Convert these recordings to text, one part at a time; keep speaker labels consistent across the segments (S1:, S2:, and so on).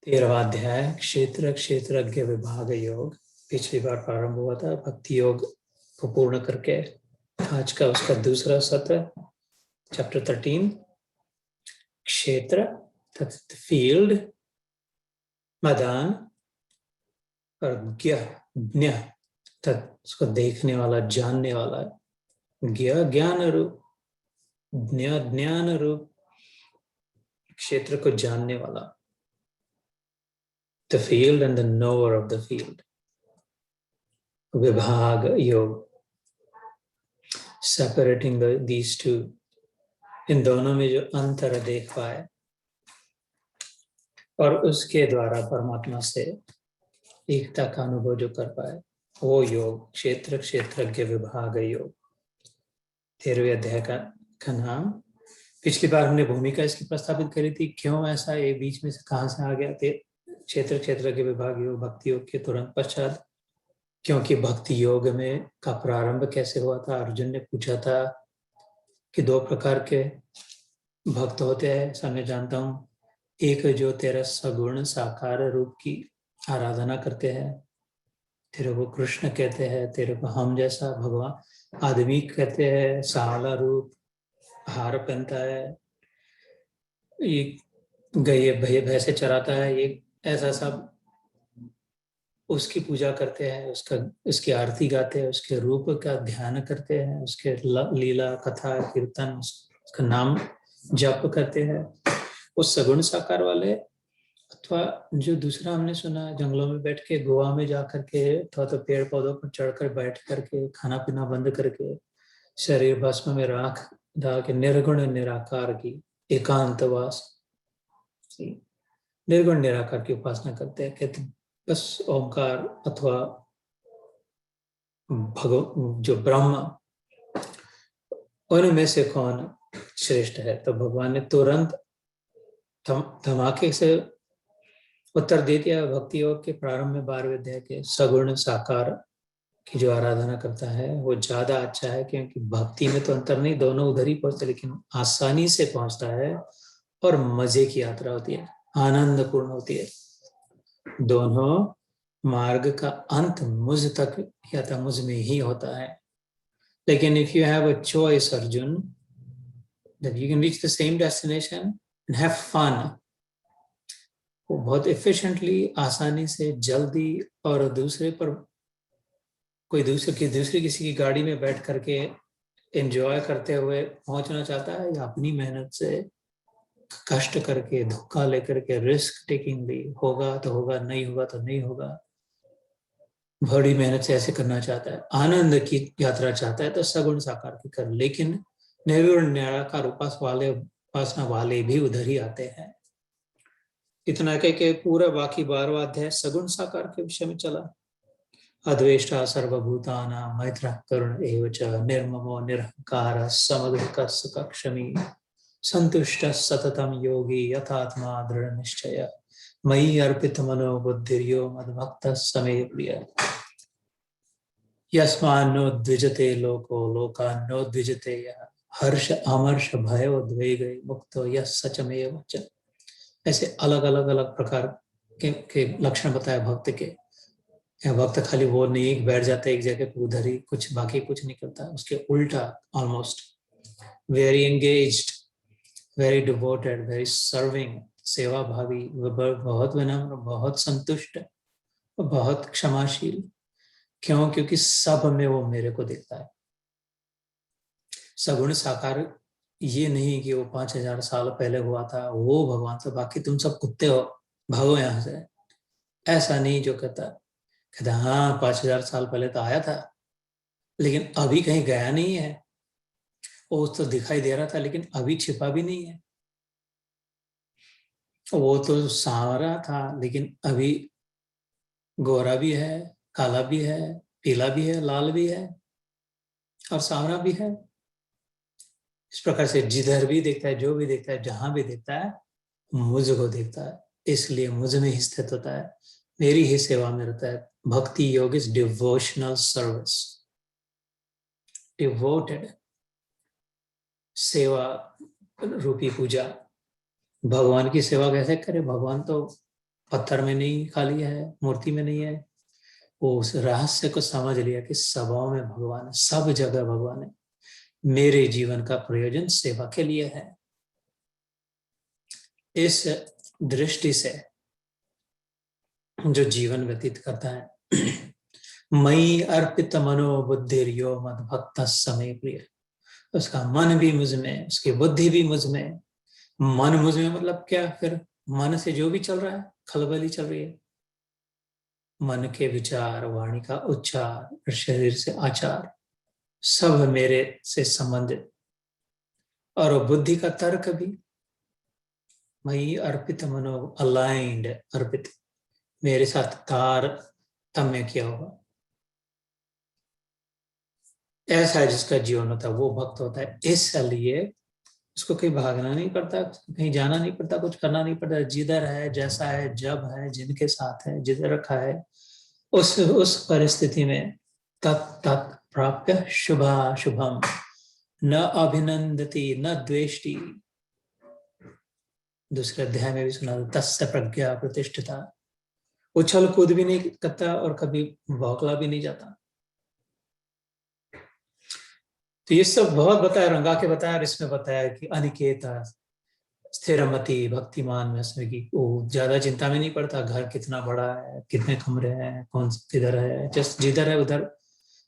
S1: 13वां अध्याय क्षेत्र क्षेत्रज्ञ विभाग योग। पिछली बार प्रारंभ हुआ था भक्ति योग को पूर्ण करके। आज का उसका दूसरा सत्र, चैप्टर 13, क्षेत्र फील्ड, मैदान, और ज्ञ उसको देखने वाला, जानने वाला। ज्ञान रूप, ज्ञान रूप, क्षेत्र को जानने वाला, the field and the knower of the field. विभाग योग, separating these two, इन दोनों में जो अंतर देख पाए और उसके द्वारा परमात्मा से एकता का अनुभव जो कर पाए, वो योग क्षेत्र क्षेत्रज्ञ विभाग योग। 13वें अध्याय का नाम। पिछली बार हमने भूमिका इसकी प्रस्तावित करी थी, क्यों ऐसा, ये बीच में से कहां से आ गया। क्षेत्र क्षेत्रज्ञ विभाग योग भक्ति योग के तुरंत पश्चात, क्योंकि भक्ति योग में का प्रारंभ कैसे हुआ था। अर्जुन ने पूछा था कि दो प्रकार के भक्त होते हैं, ऐसा मैं जानता हूँ। एक जो तेरा सगुण साकार रूप की आराधना करते हैं, तेरे को कृष्ण कहते हैं, तेरे को हम जैसा भगवान आदमी कहते हैं, सांवला रूप, हार पहनता है, ये गए भैंसे चराता है, ये ऐसा सब उसकी पूजा करते हैं, उसकी आरती गाते हैं, उसके रूप का ध्यान करते हैं, उसके लीला कथा कीर्तन, उसका नाम जप करते हैं। उस सगुण साकार वाले, अथवा जो दूसरा हमने सुना, जंगलों में बैठ के, गोवा में जा करके, अथवा तो पेड़ पौधों पर चढ़कर बैठ करके, खाना पीना बंद करके, शरीर भस्म में राख डाल के निर्गुण निराकार की एकांतवास, निर्गुण निराकार की उपासना करते हैं। कहते बस ओंकार अथवा जो ब्रह्म, उनमें से कौन श्रेष्ठ है। तो भगवान ने तुरंत धमाके से उत्तर दे दिया। भक्ति योग के प्रारंभ में 12वें अध्याय के, सगुण साकार की जो आराधना करता है वो ज्यादा अच्छा है, क्योंकि भक्ति में तो अंतर नहीं, दोनों उधर ही पहुंचते, लेकिन आसानी से पहुंचता है और मजे की यात्रा होती है, आनंदपूर्ण होती है। दोनों मार्ग का अंत मुझ तक या तो मुझ में ही होता है। लेकिन if you have a choice Arjun, that you can reach the same destination and have fun, वो बहुत efficiently, आसानी से, जल्दी, और दूसरे पर कोई दूसरी किसी की गाड़ी में बैठ करके एंजॉय करते हुए पहुंचना चाहता है, या अपनी मेहनत से कष्ट करके, धोखा लेकर के, रिस्क टेकिंगली, होगा तो होगा, नहीं होगा तो नहीं होगा, बड़ी मेहनत से ऐसे करना चाहता है, आनंद की यात्रा चाहता है, तो सगुण साकार की कर। लेकिन निर्गुण निराकार उपासना वाले भी उधर ही आते हैं। इतना कह के पूरा बाकी 12वां अध्याय सगुण साकार के विषय में चला। अद्वेष्टा सर्वभूतानां मैत्रः करुण एव च, निर्ममो निरहंकार समदुःखः सुखक्षमी, संतुष्टः सततं योगी यथात्मा दृढ़ निश्चय, मयि अर्पित मनो बुद्धिर्यो मद्भक्तः स मे प्रियः। यस्मान्नो द्विजते लोको लोकान्नो द्विजते यः, हर्ष अमर्ष भय द्वेग मुक्तो यः सचमेव च। ऐसे अलग अलग प्रकार के लक्षण बताए भक्त के। भक्त खाली वो नहीं बैठ जाता एक जगह पे, उधर ही कुछ, बाकी कुछ नहीं करता, उसके उल्टा, almost very engaged, very devoted, very serving, सेवा भावी, बहुत विनम्र, बहुत संतुष्ट, बहुत क्षमाशील। क्यों? क्योंकि सब में वो मेरे को देखता है। सगुण साकार ये नहीं कि वो 5000 साल पहले हुआ था, वो भगवान से, बाकी तुम सब कुत्ते हो, भागो यहां से, ऐसा नहीं जो कहता हाँ 5000 साल पहले तो आया था, लेकिन अभी कहीं गया नहीं है। वो तो दिखाई दे रहा था, लेकिन अभी छिपा भी नहीं है। वो तो सांवरा था, लेकिन अभी गोरा भी है, काला भी है, पीला भी है, लाल भी है, और सांवरा भी है। इस प्रकार से जिधर भी देखता है, जो भी देखता है, जहां भी देखता है, मुझको देखता है, इसलिए मुझ में ही स्थित होता है, मेरी ही सेवा में रहता है। भक्ति योग इज डिवोशनल सर्विस, डिवोटेड सेवा रूपी पूजा। भगवान की सेवा कैसे करे? भगवान तो पत्थर में नहीं खाली है, मूर्ति में नहीं है। वो उस रहस्य को समझ लिया कि सबों में भगवान है, सब जगह भगवान है, मेरे जीवन का प्रयोजन सेवा के लिए है। इस दृष्टि से जो जीवन व्यतीत करता है, मई अर्पित मनो बुद्धिर्यो मद भक्त समय प्रिय, उसका मन भी मुझ में, उसकी बुद्धि भी मुझ में। मन मुझ में मतलब क्या? फिर मन से जो भी चल रहा है, खलबली चल रही है, मन के विचार, वाणी का उच्चार, शरीर से आचार, सब मेरे से संबंधित। और बुद्धि का तर्क भी, मई अर्पित मनो, अलाइंड, अर्पित, मेरे साथ तारतम्य किया हुआ। ऐसा है जिसका जीवन होता है वो भक्त होता है। इसलिए उसको कहीं भागना नहीं पड़ता, कहीं जाना नहीं पड़ता, कुछ करना नहीं पड़ता। जिधर है, जैसा है, जब है, जिनके साथ है, जिधर रखा है, उस परिस्थिति में तत् तत् प्राप्य शुभाशुभम न अभिनंदती न द्वेष्टि। दूसरे अध्याय में भी सुना, तस्य प्रज्ञा प्रतिष्ठिता, उछल कूद भी नहीं करता और कभी भौकला भी नहीं जाता। तो ये सब बहुत बताया, रंगा के बताया। और इसमें बताया कि अनिकेता स्थिरमति भक्तिमान में, उसमें कि वो ज्यादा चिंता में नहीं पड़ता, घर कितना बड़ा है, कितने कमरे हैं, कौन किधर है, जस्ट जिधर है उधर।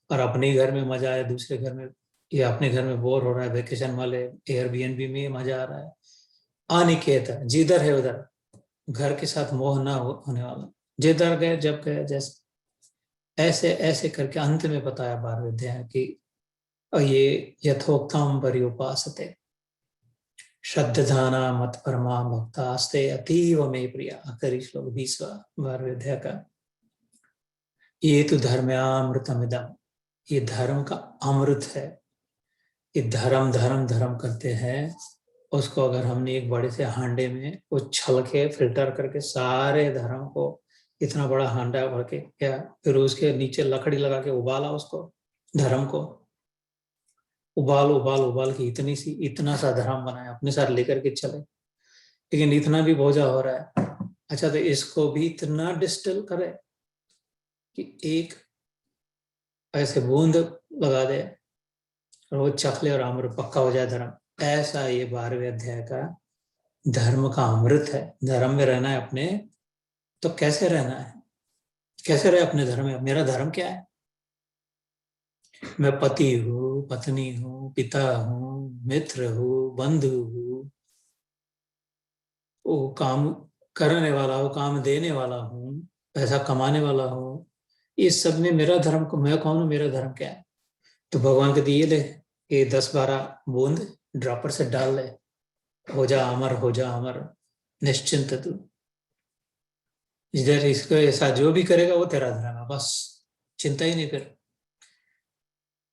S1: और अपने घर में मजा है, दूसरे घर में, या अपने घर में बोर हो रहा है, वेकेशन वाले एयरबीएनबी में मजा आ रहा है। अनिकेत, जिधर है उधर, घर के साथ मोह ना होने वाला, जिधर गए, जब गए, जैसे ऐसे ऐसे करके अंत में बताया 12वें अध्याय की, ये यथोक्तम पर्युपासते श्रद्धाना मत परमा भक्तास्ते अतीव में प्रिया। आखिरी श्लोक 20वां 12वें अध्याय का। ये तो धर्म्यामृतमिदम, ये धर्म का अमृत है। ये धर्म धर्म धर्म करते हैं, उसको अगर हमने एक बड़े से हांडे में वो छल के फिल्टर करके सारे धर्म को, इतना बड़ा हांडा भर के, या फिर उसके नीचे लकड़ी लगा के उबाला, उसको धर्म को उबाल उबाल उबाल के इतना सा धर्म बनाया, अपने साथ लेकर के चले। लेकिन इतना भी बोझा हो रहा है। अच्छा, तो इसको भी इतना डिस्टिल करे कि एक ऐसे बूंद लगा दे और वो चख ले और अमृत पक्का हो जाए धर्म। ऐसा ये 12वें अध्याय का धर्म का अमृत है। धर्म में रहना है अपने, तो कैसे रहना है, कैसे रहे अपने धर्म में? मेरा धर्म क्या है? मैं पति हूँ, पत्नी हूँ, पिता हूँ, मित्र हूँ, बंधु हूँ, वो काम करने वाला हूँ, काम देने वाला हूँ, पैसा कमाने वाला हूँ। इस सब में मेरा धर्म को, मैं कौन हूँ, मेरा धर्म क्या है? तो भगवान के दिए ले, ये 10-12 बूंद ड्रॉपर से डाल ले, हो जा अमर, हो जा अमर, निश्चिंत तू। इधर इसको ऐसा जो भी करेगा वो तेरा धर्म है, बस चिंता ही नहीं। फिर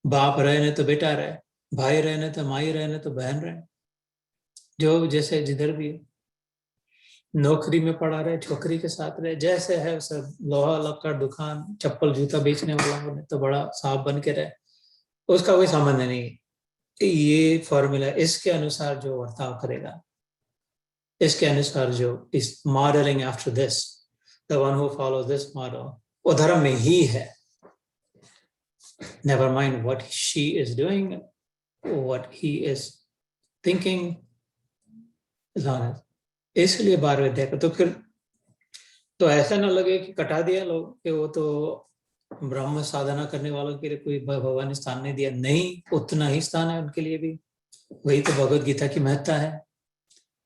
S1: बाप रहने तो बेटा रहे, भाई रहने तो माई रहने तो बहन रहे, जो जैसे जिधर भी नौकरी में पड़ा रहे, छोकरी के साथ रहे, जैसे है सब, लोहा लक्कड़ दुकान, चप्पल जूता बेचने वाला बने तो बड़ा साहब बन के रहे, उसका कोई संबंध नहीं। ये फॉर्मूला, इसके अनुसार जो वर्ताव करेगा, इसके अनुसार जो इस modelling after this, the one who follows this model, वो धर्म में ही है। Never mind what she is doing, what he is thinking, इसलिए 12वें अध्याय का। तो फिर तो ऐसा ना लगे कि कटा दिया लोग कि वो तो ब्रह्म साधना करने वालों के लिए कोई भगवान ने स्थान नहीं दिया। नहीं, उतना ही स्थान है उनके लिए भी। वही तो भगवत गीता की महत्ता है,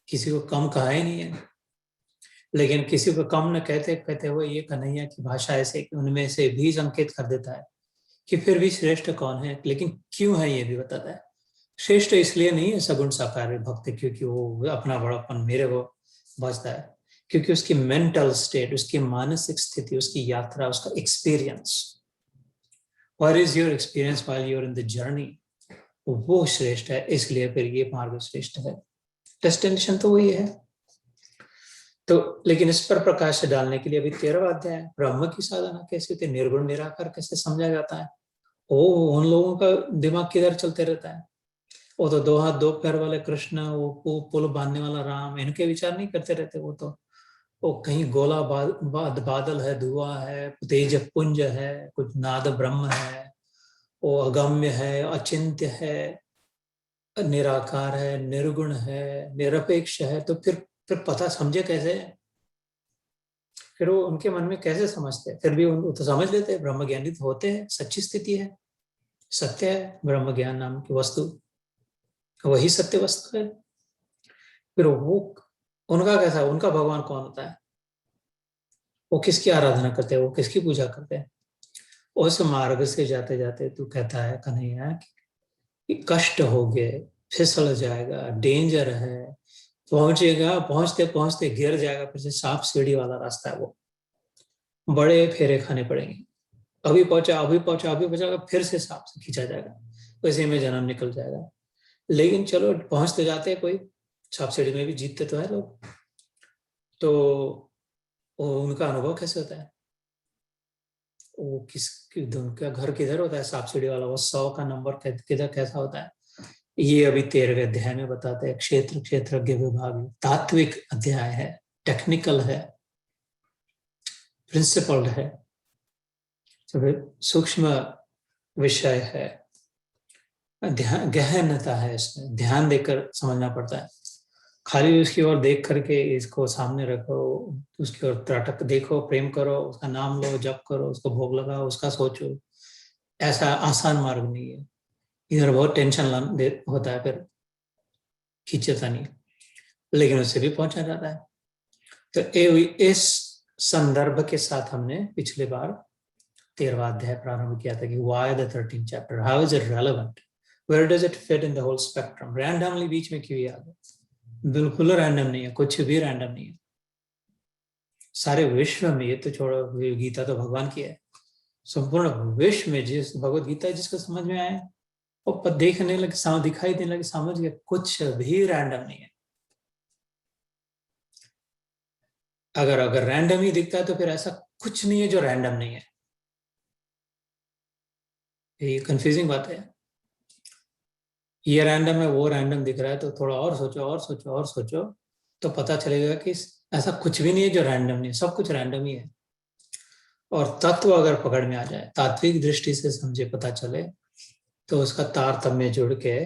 S1: किसी को कम कहा ही नहीं है। लेकिन किसी को कम न कहते कहते हुए ये कन्हैया की भाषा ऐसे कि उनमें से भी संकेत कर देता है कि फिर भी श्रेष्ठ कौन है, लेकिन क्यों है ये भी बताता है। श्रेष्ठ इसलिए नहीं है सगुण साकार भक्त क्योंकि वो अपना बड़ापन मेरे को बचता है, क्योंकि उसकी मेंटल स्टेट, उसकी मानसिक स्थिति, उसकी यात्रा, उसका experience, what is your experience while you are in the journey, वो श्रेष्ठ है। इसलिए फिर ये मार्ग श्रेष्ठ है। डेस्टिनेशन तो वही है। तो लेकिन इस पर प्रकाश डालने के लिए अभी 13वां अध्याय है, ब्रह्म की साधना कैसे होती है, निर्गुण निराकार कैसे समझा जाता है। ओ, उन लोगों का दिमाग किधर चलते रहता है, वो तो 2 हाथ 2 पैर वाले कृष्ण, वो पुल बांधने वाला राम, इनके विचार नहीं करते रहते। वो तो वो कहीं गोला बादल है, धुआं है, तेज पुंज है, कुछ नाद ब्रह्म है, वो अगम्य है, अचिंत्य है, निराकार है, निर्गुण है, निरपेक्ष है, तो फिर पता समझे कैसे? फिर वो उनके मन में कैसे समझते हैं? फिर भी वो तो समझ लेते हैं, ब्रह्म ज्ञानी तो होते हैं, सच्ची स्थिति है, सत्य है, ब्रह्म ज्ञान नाम की वस्तु वही सत्य वस्तु है। फिर वो उनका कैसा, उनका भगवान कौन होता है? वो किसकी आराधना करते हैं, वो किसकी पूजा करते हैं? उस मार्ग से जाते जाते तू कहता है कन्हैया कि कष्ट हो गए, फिसल जाएगा, डेंजर है, पहुंचेगा, पहुंचते पहुंचते गिर जाएगा, फिर से सांप सीढ़ी वाला रास्ता है वो, बड़े फेरे खाने पड़ेंगे, अभी पहुंचा, अभी पहुंचा, अभी पहुंचा, फिर से सांप से खींचा जाएगा, वैसे में जन्म निकल जाएगा। लेकिन चलो पहुंचते जाते हैं, कोई सांप सीढ़ी में भी जीतते तो है लोग। तो उनका अनुभव कैसे होता है? वो उनका घर किधर होता है सांप सीढ़ी वाला, वो 100 का नंबर किधर कैसा होता है? ये अभी 13वें अध्याय में बताते हैं। क्षेत्र क्षेत्रज्ञ विभाग तात्विक अध्याय है, टेक्निकल है, प्रिंसिपल्ड है, सूक्ष्म विषय है, ध्यान गहनता है, इसमें ध्यान देकर समझना पड़ता है। खाली उसकी ओर देख करके इसको सामने रखो, उसकी ओर त्राटक देखो, प्रेम करो, उसका नाम लो, जप करो, उसको भोग लगाओ, उसका सोचो, ऐसा आसान मार्ग नहीं है। इधर बहुत टेंशन होता है, फिर खींचता नहीं, लेकिन उससे भी पहुंचा जाता है। तो इस संदर्भ के साथ हमने पिछले बार 13वां अध्याय प्रारंभ किया था कि why the 13th chapter, how is it relevant, where does it fit in the whole spectrum. Randomly बीच में क्यों आ गया? बिल्कुल रैंडम नहीं है, कुछ भी रैंडम नहीं है। सारे विश्व में, ये तो छोड़ो, गीता तो भगवान की है, संपूर्ण विश्व में जिस भगवत गीता जिसको समझ में आए, वो देखने लगे, दिखाई देने लगे, समझ गए, कुछ भी रैंडम नहीं है। अगर रैंडम ही दिखता है तो फिर ऐसा कुछ नहीं है जो रैंडम नहीं है। ये कंफ्यूजिंग बात है। ये रैंडम है, वो रैंडम दिख रहा है, तो थोड़ा और सोचो, और सोचो, और सोचो, तो पता चलेगा कि ऐसा कुछ भी नहीं है जो रैंडम नहीं है, सब कुछ रैंडम ही है। और तत्व अगर पकड़ में आ जाए, तात्विक दृष्टि से समझे, पता चले, तो उसका तारतम्य जुड़ के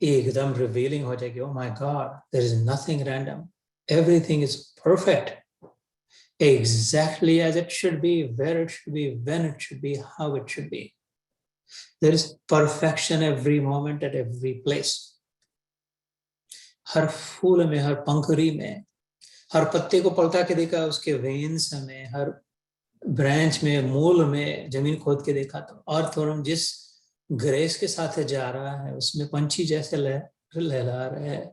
S1: एकदम रिवीलिंग हो जाएगी। Oh my God, there is nothing random, everything is perfect, exactly as it should be, where it should be, when it should be, how it should be. There is perfection every moment at every place. हर फूल में, हर पंखुड़ी में, हर पत्ते को पलटा के देखा, उसके veins में, हर branch में, मूल में जमीन खोद के देखा, तो अर्थ और जिस ग्रेस के साथ जा रहा है, उसमें पंछी जैसे लहला रहे हैं।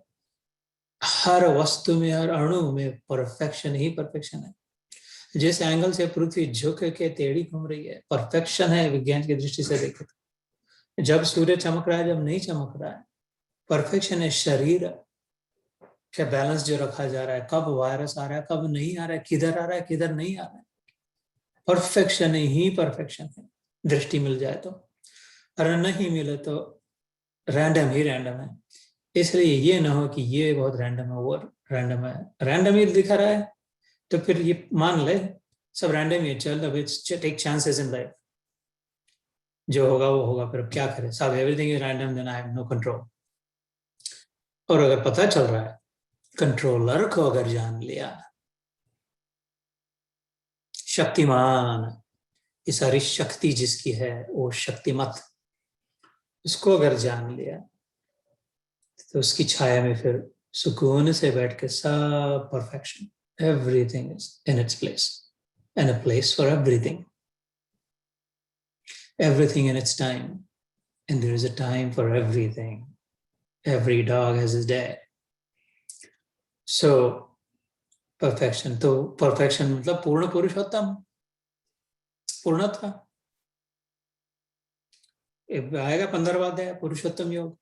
S1: हर वस्तु में, हर अणु में परफेक्शन ही परफेक्शन है। जिस एंगल से पृथ्वी झुक के टेढ़ी घूम रही है, परफेक्शन है विज्ञान की दृष्टि से देखे तो। जब सूर्य चमक रहा है, जब नहीं चमक रहा है, परफेक्शन है। शरीर का बैलेंस जो रखा जा रहा है, कब वायरस आ रहा है, कब नहीं आ रहा है, किधर आ रहा है, किधर नहीं आ रहा है, परफेक्शन ही परफेक्शन है, दृष्टि मिल जाए तो। अगर नहीं मिले तो रैंडम ही रैंडम है। इसलिए ये ना हो कि ये बहुत रैंडम है, वो रैंडम है, रैंडम ही दिखा रहा है, तो फिर ये मान ले सब रैंडम ही है, चल अब टेक चांसेस इन लाइफ, जो होगा वो होगा, फिर क्या करें, सब everything is random, then I have no control. और अगर पता चल रहा है, कंट्रोलर को अगर जान लिया, शक्तिमान, ये सारी शक्ति जिसकी है, वो शक्तिमत, उसको अगर जान लिया, तो उसकी छाया में फिर सुकून से बैठ के सब perfection, everything is in its place, and a place for everything, everything in its time, and there is a time for everything. Every dog has his day. So perfection, तो perfection मतलब पूर्ण पुरुषोत्तम, पूर्णत्व। आएगा 15वां अध्याय पुरुषोत्तम योग,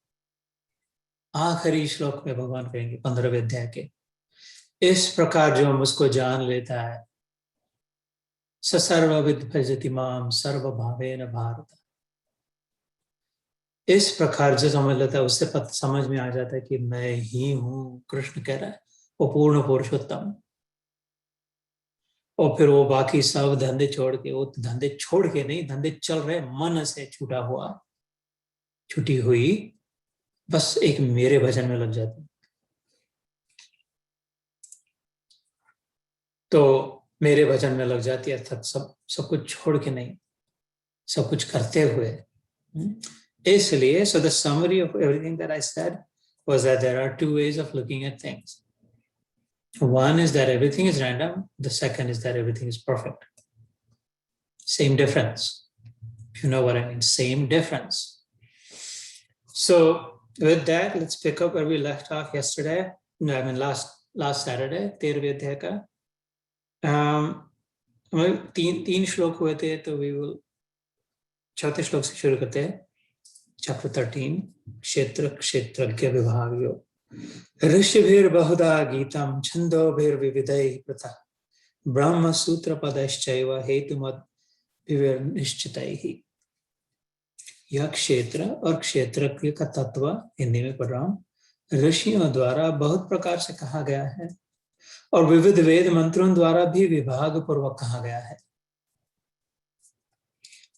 S1: आखिरी श्लोक में भगवान कहेंगे 15वें अध्याय के, इस प्रकार जो हम उसको जान लेता है, स सर्वविद भजति माम सर्वभावेन भारत। इस प्रकार जो समझ लेता है, उससे समझ में आ जाता है कि मैं ही हूं, कृष्ण कह रहा है, वो पूर्ण पुरुषोत्तम। और फिर वो बाकी सब धंधे छोड़ के, वो धंधे छोड़ के नहीं, धंधे चल रहे, मन से छूटा हुआ, छुटी हुई, बस एक मेरे भजन में लग जाती। तो मेरे भजन में लग जाती है, अर्थात सब सब कुछ छोड़ के नहीं, सब कुछ करते हुए। इसलिए so the summary of everything that I said was that there are two ways of looking at things. One is that everything is random. The second is that everything is perfect. Same difference. If you know what I mean, same difference. So with that, let's pick up where we left off yesterday. No, I mean last Saturday, 13वें अध्याय का तीन श्लोक हुए थे, तो we will चौथे श्लोक से शुरू करते हैं। Chapter 13, क्षेत्र क्षेत्रज्ञ विभागयो। ऋषिभिर्बहुधा गीतं छन्दोभिर्विविधैः पृथक् ब्रह्म सूत्र पदश्चैव हेतुमद् विनिश्चितैः। यह क्षेत्र और क्षेत्रज्ञ का तत्व हिंदी में पढ़ रहा हूँ, ऋषियों द्वारा बहुत प्रकार से कहा गया है और विविध वेद मंत्रों द्वारा भी विभाग पूर्वक कहा गया है,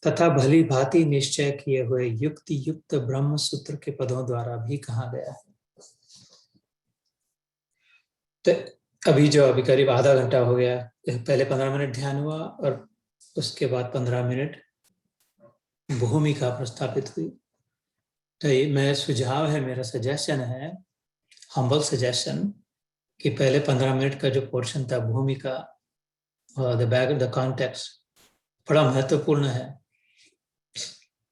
S1: तथा भली भांति निश्चय किए हुए युक्ति युक्त ब्रह्म सूत्र के पदों द्वारा भी कहा गया है। तो अभी करीब आधा घंटा हो गया, पहले 15 मिनट ध्यान हुआ और उसके बाद 15 मिनट भूमिका प्रस्थापित हुई। तो मेरा सुझाव है, मेरा सजेशन है, हम्बल सजेशन, कि पहले 15 मिनट का जो पोर्शन था भूमिका, द बैक द कॉन्टेक्स्ट, बड़ा महत्वपूर्ण है।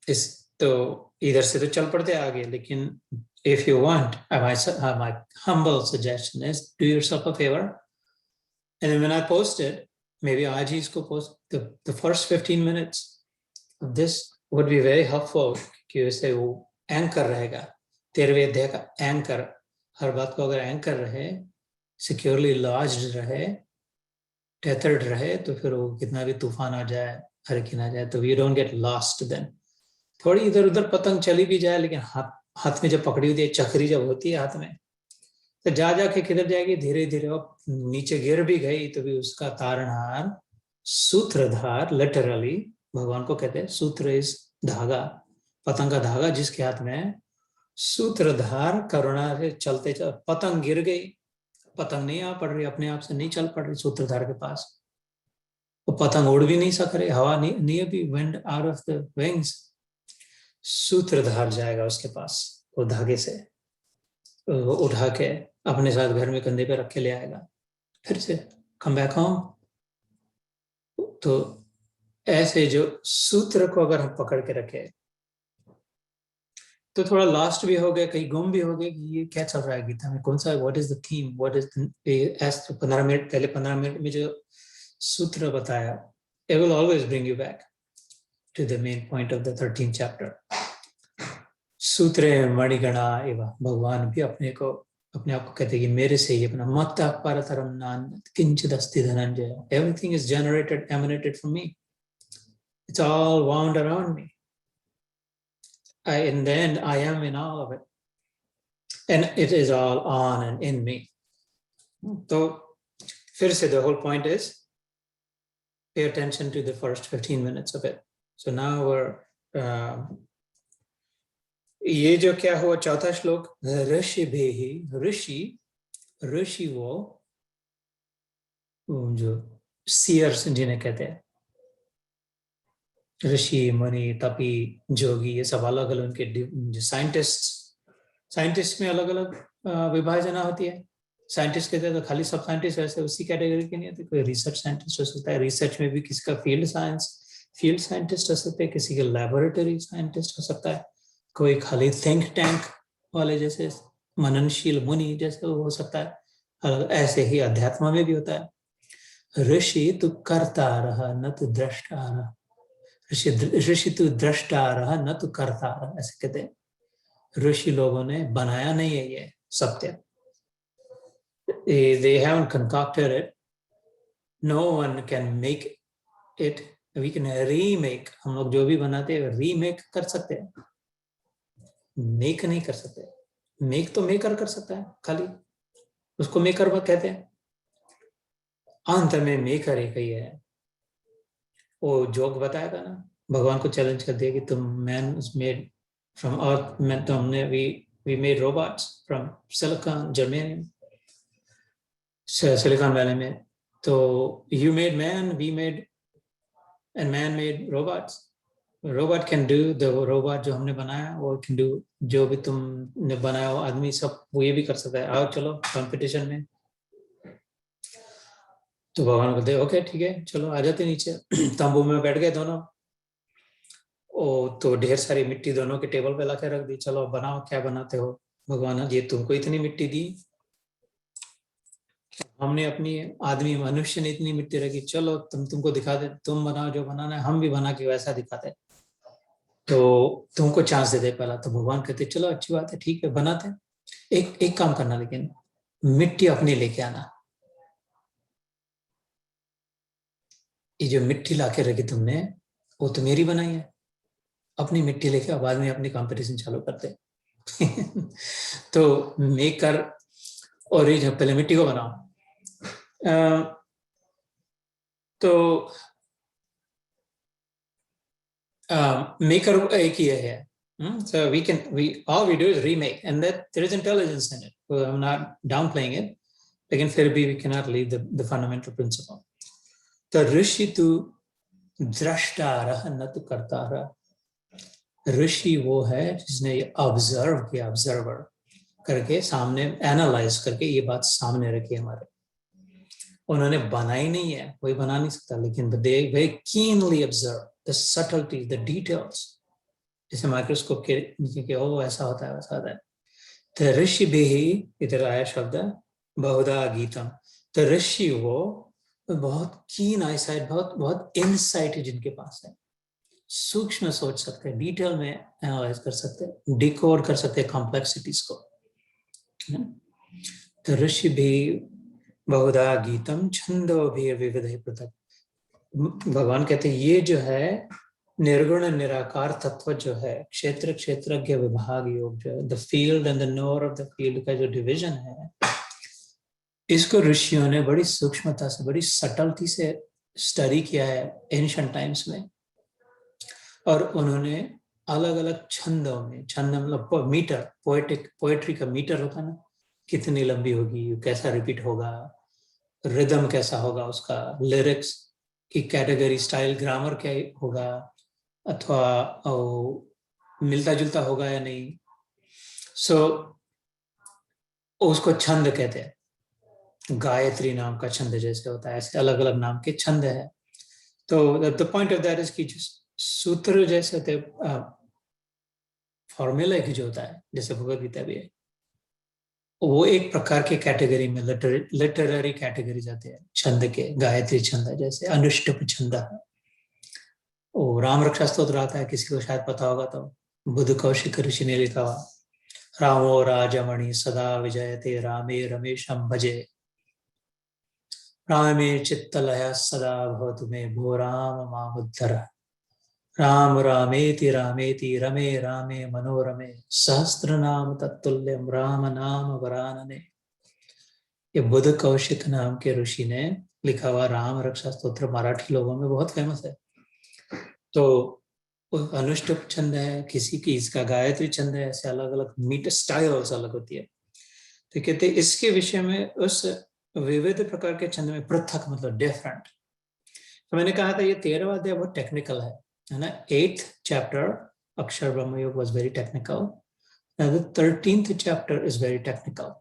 S1: इस तो इधर से तो चल पड़ते आगे, लेकिन if you want, my humble suggestion is do yourself a favor, and then when I post it, maybe आज ही इसको post, the first 15 minutes of this would be very helpful, कि वैसे वो एंकर रहेगा, 13वें अध्याय का एंकर, हर बात को अगर एंकर रहे, सिक्योरली लॉज्ड रहे, टेथर्ड रहे, तो फिर वो कितना भी तूफान आ जाए, हरिकेन आ जाए, तो we don't get lost then. थोड़ी इधर उधर पतंग चली भी जाए, लेकिन हाथ में जब पकड़ी हुई चक्री जब होती है हाथ में, तो जा जाके किधर जाएगी, धीरे धीरे वो नीचे गिर भी गई तो भी उसका तारणहार, सूत्रधार, लिटरली भगवान को कहते हैं सूत्र इस धागा, पतंग का धागा जिसके हाथ में, सूत्रधार करुणा से चलते चल, पतंग गिर गई, पतंग नहीं आ पड़ रही, अपने आप से नहीं चल पड़ रही सूत्रधार के पास, वो पतंग उड़ भी नहीं सक रही, हवा नहीं अभी wind out of the wings, सूत्रधार जाएगा उसके पास, वो धागे से वो उठा के अपने साथ घर में कंधे पे रख के ले आएगा, फिर से कम बैक होम। तो ऐसे जो सूत्र को अगर हम पकड़ के रखे, तो थोड़ा लॉस्ट भी हो गए, कहीं गुम भी हो गए कि ये क्या चल रहा है गीता में, कौन सा, what is the theme, what is 15 minute, पहले 15 मिनट में जो सूत्र बताया, it will always bring you back to the main point of the 13th chapter. सूत्रे मणिगणा एवं, भगवान भी अपने आप को कहते हैं कि मेरे से ही अपना मत परतरम नान्यत् किंचित् अस्ति Dhananjay, everything is generated, emanated from me, it's all wound around me, in the end I am in all of it, and it is all on and in me. तो फिर से the whole point is pay attention to the first 15 minutes of it. So now we're ये जो क्या हुआ, चौथा श्लोक, ऋषि भेहि, ऋषि वो जो सीयर्स जिन्हें कहते हैं, ऋषि, मुनि, तपी, जोगी, ये सब अलग अलग उनके जो साइंटिस्ट में अलग अलग विभाजना होती है। साइंटिस्ट कहते हैं तो खाली सब साइंटिस्ट वैसे उसी कैटेगरी के नहीं होते, कोई रिसर्च साइंटिस्ट हो सकता है, रिसर्च में भी किसी का फील्ड साइंटिस्ट हो सकते हैं, किसी के लैबोरेटरी साइंटिस्ट हो सकता है, कोई खाली थिंक टैंक वाले जैसे मननशील मुनि जैसे हो सकता है, अलग ऐसे ही अध्यात्म में भी होता है। ऋषि तू करता रहा न तू दृष्टा रहा, ऋषि तू दृष्टा रहा न तू करता रहा, ऐसे कहते हैं। ऋषि लोगों ने बनाया नहीं है ये सत्य, they haven't concocted it, no one can make it, we can remake, हम लोग जो भी बनाते हैं रीमेक कर सकते हैं, मेक नहीं कर सकते। मेक तो मेकर कर सकता है, खाली उसको मेकर कहते हैं। अंत में मेकर एक ही है। वो जोक बताया था ना, भगवान को चैलेंज कर दिया कि तुम man is made from earth, मैं तो हमने we made robots from silicon germanium, Silicon Valley में, तो you made man, we made and man made robots. Robot can do the, robot जो हमने बनाया वो कैन डू जो भी तुमने बनाया हो, आदमी सब वो ये भी कर सकता है, आओ चलो कंपटीशन में। तो भगवान बोलते ओके ठीक है चलो आ जाते नीचे। तंबू में बैठ गए दोनों। ओ तो ढेर सारी मिट्टी दोनों के टेबल पे ला के रख दी, चलो बनाओ क्या बनाते हो। भगवान ये तुमको इतनी मिट्टी दी, हमने अपनी आदमी मनुष्य ने इतनी मिट्टी रखी, चलो तुमको दिखा दे, तुम बनाओ जो बनाना है, हम भी बना के वैसा दिखाते, तो तुमको चांस दे दे पहला। तो भगवान कहते चलो अच्छी बात है ठीक है बनाते हैं। एक एक काम करना, लेकिन मिट्टी अपनी लेके आना। ये जो मिट्टी लाके रखी तुमने वो तो मेरी बनाई है, अपनी मिट्टी लेके अब बाद में अपनी कंपटीशन चालू करते। तो मेकर और ये पहले मिट्टी को बनाओ। तो मेकर एक ही है। So all we do is remake, and that there is intelligence in it. So I'm not downplaying it, लेकिन फिर भी we cannot leave the fundamental principle. तो ऋषि तू दृष्टा रह न तो करता रह। ऋषि वो है जिसने ये ऑब्जर्व किया, ऑब्जर्वर करके सामने एनालाइज करके ये बात सामने रखी हमारे। उन्होंने बनाई नहीं है, कोई बना नहीं सकता, लेकिन they very keenly observe the subtleties, the details. जैसे माइक्रोस्कोप के नीचे के ओ ऐसा होता है वैसा होता है। तो ऋषि भी ही इधर आया शब्द बहुधा गीतम। तो ऋषि वो बहुत कीन आईसाइट, बहुत बहुत इनसाइट है जिनके पास है, सूक्ष्म सोच सकते हैं, डिटेल में एनालाइज कर सकते हैं, डिकोड कर सकते हैं कॉम्प्लेक्सिटीज को। तो ऋषि भी बहुधा गीतम छंदो भी विविध पृथक। भगवान कहते हैं ये जो है निर्गुण निराकार तत्व जो है, क्षेत्र क्षेत्रज्ञ विभाग योग जो है, the field and the NOR of the field का जो डिवीजन है, इसको ऋषियों ने बड़ी सूक्ष्मता से, बड़ी सटलती से स्टडी किया है एंशिएंट टाइम्स में। और उन्होंने अलग अलग छंदों में, छंद मतलब मीटर, पोएट्री का मीटर होता है ना, कितनी लंबी होगी, कैसा रिपीट होगा, रिदम कैसा होगा उसका, लिरिक्स की कैटेगरी, स्टाइल, ग्रामर क्या होगा, अथवा मिलता जुलता होगा या नहीं। सो उसको छंद कहते हैं। गायत्री नाम का छंद जैसे होता है, ऐसे अलग अलग नाम के छंद है। तो the point of that is कि सूत्र जैसे होते, फॉर्मूला की जो होता है, जैसे भगवद गीता भी है, वो एक प्रकार के कैटेगरी में, लिटरेरी कैटेगरी जाते हैं छंद के। गायत्री छंद है, जैसे अनुष्टुप छंद है, वो राम रक्षा स्तोत्र आता है, किसी को शायद पता होगा तो, बुद्ध कौशिक ऋषि ने लिखा हुआ, रामो राजमणि सदा विजयते रामे रमेशम भजे, रामे चित्तलय सदा भवतु मे भो राम मामुद्धर, राम रामेति रामेति रमे रामे मनोरमे, सहस्त्र नाम तत्तुल्यम राम नाम वरानने। ये बुद्ध कौशिक नाम के ऋषि ने लिखा हुआ राम रक्षा स्तोत्र मराठी लोगों में बहुत फेमस है। तो अनुष्टुप छंद है, किसी की इसका गायत्री छंद है, ऐसे अलग अलग मीटर स्टाइल्स अलग होती है। तो कहते इसके विषय में उस विविध प्रकार के छंद में पृथक मतलब डिफरेंट। तो मैंने कहा था ये 13वां अध्याय बहुत टेक्निकल है ना। 8th chapter अक्षर ब्रह्म योग was very technical. Now the 13th chapter is very technical.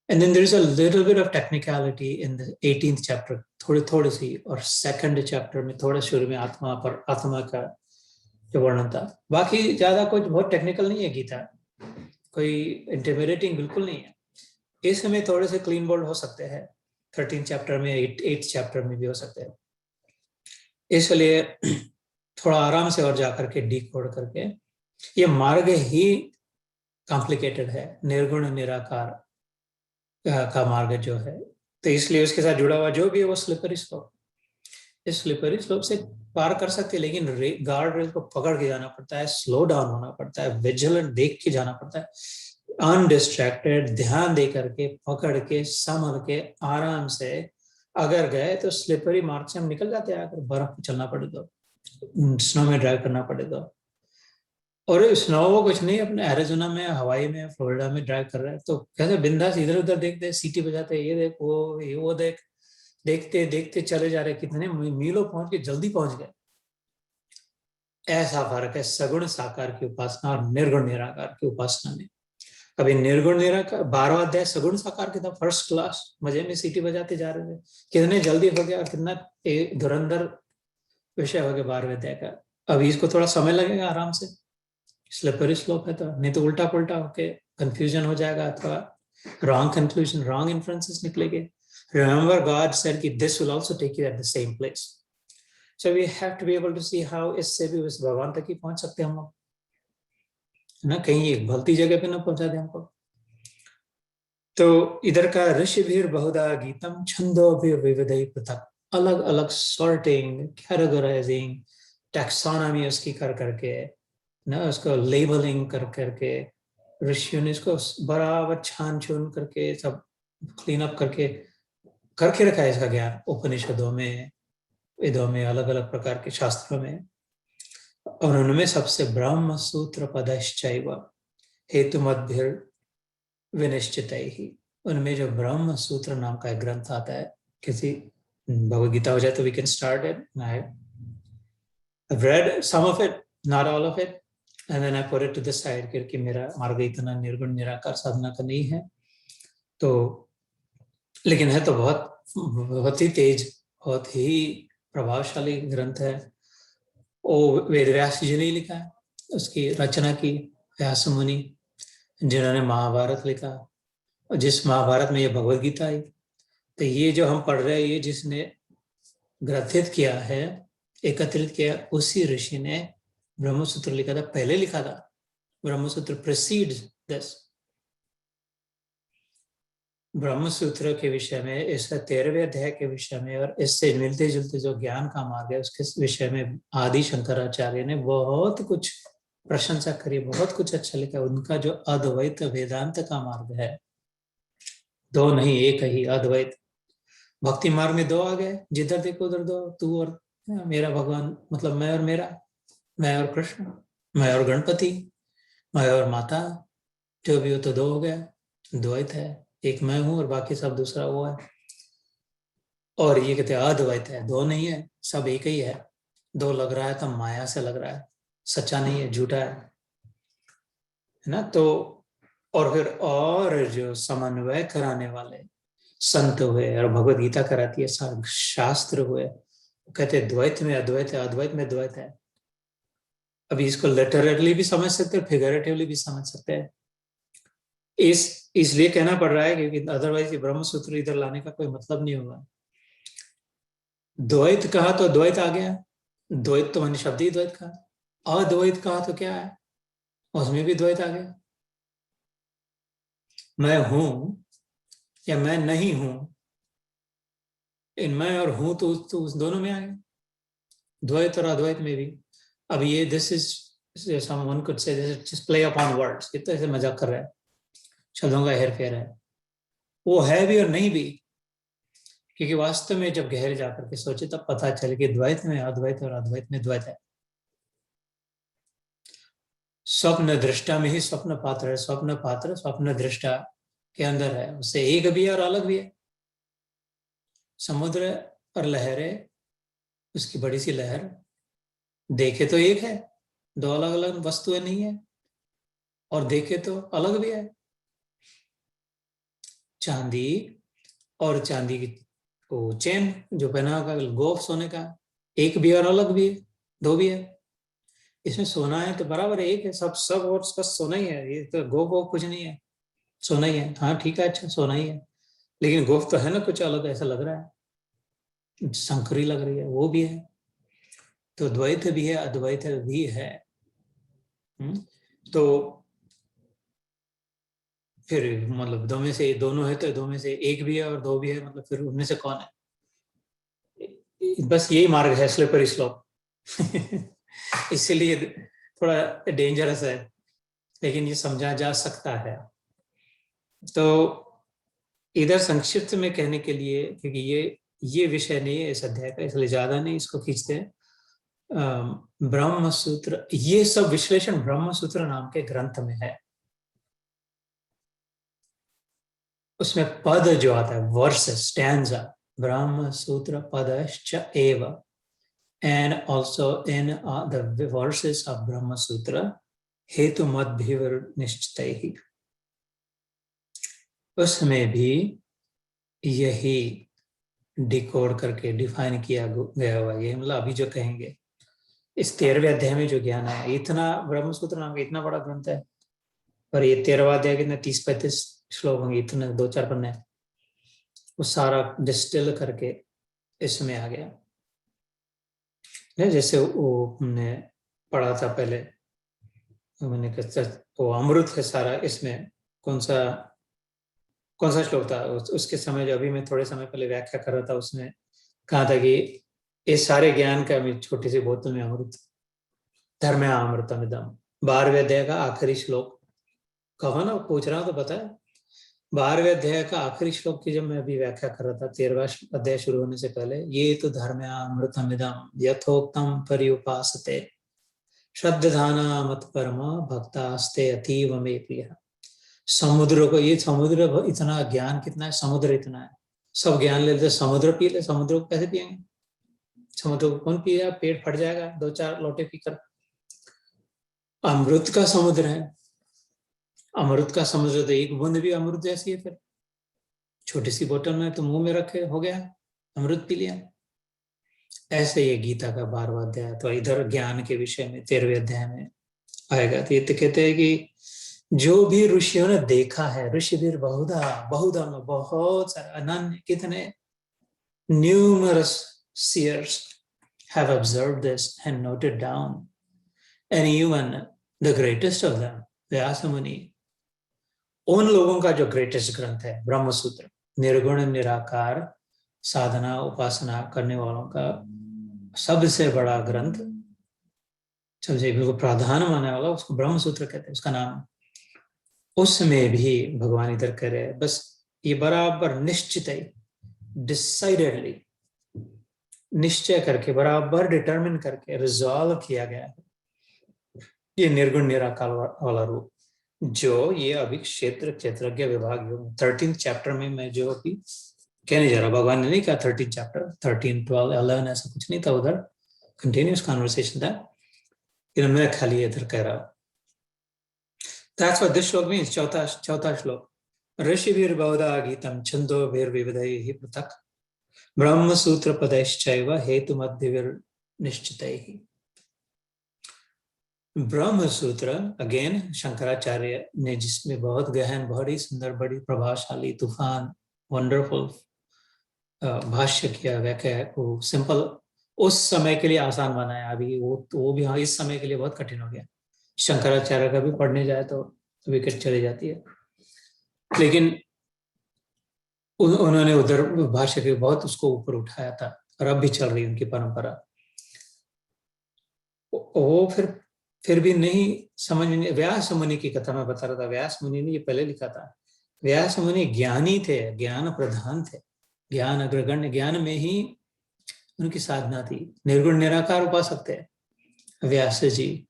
S1: And then there is a little bit of technicality in the 18th chapter, थोड़ी सी, और 2nd chapter में थोड़ा शुरू में आत्मा का जो वर्णन था। बाकी ज्यादा कुछ बहुत टेक्निकल नहीं है गीता, कोई इंटिमिडेटिंग बिल्कुल नहीं है। इस समय थोड़े से क्लीन बोल्ड हो सकते हैं 13th चैप्टर में, 8th चैप्टर में भी हो सकते हैं, इसलिए थोड़ा आराम से और जाकर के डीकोड करके। ये मार्ग ही कॉम्प्लिकेटेड है, निर्गुण निराकार का मार्ग जो है, तो इसलिए उसके साथ जुड़ा हुआ जो भी है वो स्लिपरी स्लोप, इस स्लिपरी स्लोप से पार कर सकते हैं, लेकिन गार्ड रेल को पकड़ के जाना पड़ता है, स्लो डाउन होना पड़ता है, विजिलेंट देख के जाना पड़ता है। अनडिस्ट्रैक्टेड ध्यान दे करके पकड़ के संभल के आराम से अगर गए तो स्लिपरी मार्ग से हम निकल जाते हैं। अगर बर्फ पे चलना पड़े तो, स्नो में ड्राइव करना पड़े तो। और स्नो वो कुछ नहीं, अपने एरिजोना में, हवाई में, फ्लोरिडा में ड्राइव कर रहे हैं तो कैसे बिंदास इधर उधर देखते, सीटी बजाते, ये देख वो देख, देखते देखते चले जा रहे, कितने मीलों पहुंच के जल्दी पहुंच गए। ऐसा फर्क है सगुण साकार की उपासना और निर्गुण निराकार की उपासना में। अभी निर्गुण निराकार 12वां अध्याय सगुण साकार के था, फर्स्ट क्लास मजे में सीटी बजाते जा रहे थे, कितने जल्दी हो गया, कितना धुरंधर विषय हो गया 12वें अध्याय का। अभी इसको थोड़ा समय लगेगा आराम से, स्लिपरी स्लोप है तो, नहीं तो उल्टा पुल्टा होके कंफ्यूजन हो जाएगा अथवा रॉन्ग कंक्लूजन, रॉन्ग इन्फ्रेंसेस निकलेंगे। रिमेंबर गॉड सेड कि this will also take you at the same place, so we have to be able to see how इससे भी उस भगवान तक ही पहुंच सकते हैं हम लोग, ना कहीं एक भलती जगह पे ना पहुंचा दे हमको। तो इधर का ऋषिभिर बहुधा गीतम छंदोभिर विविधै पृथक, अलग अलग सॉर्टिंग, कैटेगराइजिंग, टैक्सोनॉमी उसकी कर करके ना, उसको लेबलिंग कर करके ऋषियों ने इसको बराबर छान छून करके सब क्लीन अप करके रखा है इसका ज्ञान उपनिषदों में, वेदों में, अलग अलग प्रकार के शास्त्रों में। और उनमें सबसे ब्रह्म सूत्र पदश्चैव हेतु मध्य विनिश्चित ही, उनमें जो ब्रह्म सूत्र नाम का एक ग्रंथ आता है, किसी भगवद गीता हो जाए तो we can start it. I've read some of it, not all of it, and then I put it to the side क्योंकि मेरा मार्ग इतना निर्गुण निराकार साधना का नहीं है तो, लेकिन है तो बहुत ही तेज, बहुत ही प्रभावशाली ग्रंथ है। वो वेद व्यास जी ने लिखा है, उसकी रचना की व्यास मुनि, जिन्होंने महाभारत लिखा, और जिस महाभारत में ये भगवद गीता आई। तो ये जो हम पढ़ रहे हैं, ये जिसने ग्रंथित किया है, एकत्रित किया, उसी ऋषि ने ब्रह्मसूत्र लिखा था, पहले लिखा था। Brahmasutra precedes this. ब्रह्मसूत्र के विषय में, इस 13वें अध्याय के विषय में और इससे मिलते जुलते जो ज्ञान का मार्ग है उसके विषय में आदि शंकराचार्य ने बहुत कुछ प्रशंसा करी, बहुत कुछ अच्छा लिखा। उनका जो अद्वैत वेदांत का मार्ग है, दो नहीं एक ही अद्वैत। भक्ति मार्ग में दो आ गए, जिधर देखो उधर दो, तू और मेरा भगवान, मतलब मैं और मेरा, मैं और कृष्ण, मैं और गणपति, मैं और माता, जो भी हो तो दो हो गया, द्वैत है। एक मैं हूं और बाकी सब दूसरा वो है। और ये कहते हैं अद्वैत है, दो नहीं है, सब एक ही है। दो लग रहा है तो माया से लग रहा है, सच्चा नहीं है, झूठा है ना। तो और फिर और जो समन्वय कराने वाले संत हुए और भगवद गीता कराती है, शास्त्र हुए, कहते हैं द्वैत में अद्वैत है, अद्वैत में द्वैत है। अभी इसको लिटरली भी समझ सकते हैं, फिगरेटिवली भी समझ सकते हैं। इसलिए कहना पड़ रहा है क्योंकि अदरवाइज ब्रह्म सूत्र इधर लाने का कोई मतलब नहीं होगा। द्वैत कहा तो द्वैत आ गया, द्वैत तो मैंने शब्द ही द्वैत कहा। अद्वैत कहा तो क्या है, उसमें भी द्वैत आ गया। मैं हूं या मैं नहीं हूं, इन मैं और हूं तो उस दोनों में आ गया, द्वैत और अद्वैत में भी। अब ये this is someone could say just play upon words, ये तो ऐसे मजाक कर रहा है, शब्दों का हेर फेर है। वो है भी और नहीं भी, क्योंकि वास्तव में जब गहरे जाकर के सोचे तब पता चले कि द्वैत में अद्वैत और अद्वैत में द्वैत है। स्वप्न दृष्टा में ही स्वप्न पात्र है, स्वप्न पात्र स्वप्न दृष्टा के अंदर है, उससे एक भी है और अलग भी है। समुद्र और लहरें, उसकी बड़ी सी लहर देखे तो एक है, दो अलग अलग वस्तुएं नहीं है, और देखे तो अलग भी है। चांदी और चांदी की वो चेन जो पहना होगा, गोफ सोने का, एक भी और अलग भी है, दो भी है। इसमें सोना है तो बराबर एक है, सब और बस सोना ही है, ये तो गोफ कुछ नहीं है, सोना ही है। हाँ ठीक है, अच्छा सोना ही है, लेकिन गोफ तो है ना कुछ अलग, ऐसा लग रहा है, संकरी लग रही है, वो भी है। तो द्वैत भी है, अद्वैत भी है। तो फिर मतलब दो में से दोनों है तो दो में से एक भी है और दो भी है, मतलब फिर उनमें से कौन है? बस यही मार्ग है, स्लिपरी स्लोप। इसीलिए थोड़ा डेंजरस है, लेकिन ये समझा जा सकता है। तो इधर संक्षिप्त में कहने के लिए, क्योंकि ये विषय नहीं है इस अध्याय का, इसलिए ज्यादा नहीं इसको खींचते हैं। ब्रह्म सूत्र, ये सब विश्लेषण ब्रह्म सूत्र नाम के ग्रंथ में है। उसमें पद जो आता है, वर्स, स्टैंजा, ब्रह्म सूत्र पदश्च एव, and also in the versus of ब्रह्म सूत्र हेतु मत निश्चित, उसमें भी यही डिकोड करके डिफाइन किया गया हुआ। ये मतलब अभी जो कहेंगे इस 13वें अध्याय में जो ज्ञान है, इतना ब्रह्मसूत्र नाम का इतना बड़ा ग्रंथ है, और ये 13वां अध्याय कितने 30-35 श्लोक होंगे, इतने 2-4 पन्ने, वो सारा डिस्टिल करके इसमें आ गया। जैसे वो हमने पढ़ा था पहले, मैंने कहा वो अमृत है सारा, इसमें कौन सा श्लोक था उसके समय, जो अभी मैं थोड़े समय पहले व्याख्या कर रहा था, उसमें कहा था कि इस सारे ज्ञान का मैं छोटी सी बोतल में अमृत, धर्म अमृतमिदम, 12वें अध्याय का आखिरी श्लोक। कहो ना, पूछ रहा हूं तो बताए। 12वें अध्याय का आखिरी श्लोक की जब मैं अभी व्याख्या कर रहा था, 13वां अध्याय शुरू होने से पहले, ये तो धर्म अमृतमिदम यथोक्तम पर्युपासते श्रद्धाना मत परम भक्तास्ते अतीव मे प्रिय। समुद्र को, ये समुद्र इतना ज्ञान कितना है, समुद्र इतना है, सब ज्ञान ले लेते, समुद्र पी ले, समुद्र को कैसे पिएंगे? समुद्र को कौन पिएगा? पेट फट जाएगा 2-4 लोटे पीकर। अमृत का समुद्र है, अमृत का समुद्र तो एक बूंद भी अमृत जैसी है, फिर छोटी सी बोतल में तो मुंह में रखे हो गया, अमृत पी लिया। ऐसे ये गीता का 12वां अध्याय, तो इधर ज्ञान के विषय में 13वें अध्याय में आएगा। तो ये तो कहते हैं कि जो भी ऋषियों ने देखा है, ऋषिवीर बहुधा बहुधा में बहुत सारे अनन्य, कितने numerous seers have observed this and noted down, and even the greatest of them, व्यास मुनि, उन लोगों का जो ग्रेटेस्ट ग्रंथ है ब्रह्म सूत्र, निर्गुण निराकार साधना उपासना करने वालों का सबसे बड़ा ग्रंथ, सबसे बिल्कुल प्राधान्य मानने वाला, उसको ब्रह्म सूत्र कहते हैं, उसका नाम। उसमें भी भगवान इधर कह रहे हैं, बस ये बराबर निश्चित है, डिसाइडेडली निश्चय करके, बराबर डिटरमिन करके रिजॉल्व किया गया है ये निर्गुण निराकार वाला रूप, जो ये अभी क्षेत्रज्ञ विभाग योग 13th चैप्टर में मैं जो अभी कहने जा रहा, भगवान ने नहीं कहा 13th चैप्टर, 13, 12, 11 ऐसा कुछ नहीं था, उधर कंटिन्यूस कॉन्वर्सेशन था, मैं खाली इधर कह रहा हूं। That's what this श्लोक means, चौथा श्लोक। ऋषिभिर बहुधा गीतम छंदोभिर विविधैः पृथक् ब्रह्म सूत्र पदैश्चैव हेतु मध्यविर निश्चितैः। ब्रह्म सूत्र अगेन शंकराचार्य ने, जिसमें बहुत गहन, बड़ी सुंदर, बड़ी प्रभावशाली, तूफान, वंडरफुल भाष्य किया, व्याख्या को सिंपल उस समय के लिए आसान बनाया। अभी वो भी हाँ, इस समय के लिए बहुत कठिन हो गया। शंकराचार्य का भी पढ़ने जाए तो विकेट चली जाती है, लेकिन उन्होंने उधर भाष्य के बहुत उसको ऊपर उठाया था, और अब भी चल रही उनकी परंपरा। वो फिर भी नहीं समझ में। व्यास मुनि की कथा मैं बता रहा था, व्यास मुनि ने ये पहले लिखा था। व्यास मुनि ज्ञानी थे, ज्ञान प्रधान थे, ज्ञान अग्रगण्य, ज्ञान में ही उनकी साधना थी, निर्गुण निराकार उपासक थे व्यास जी।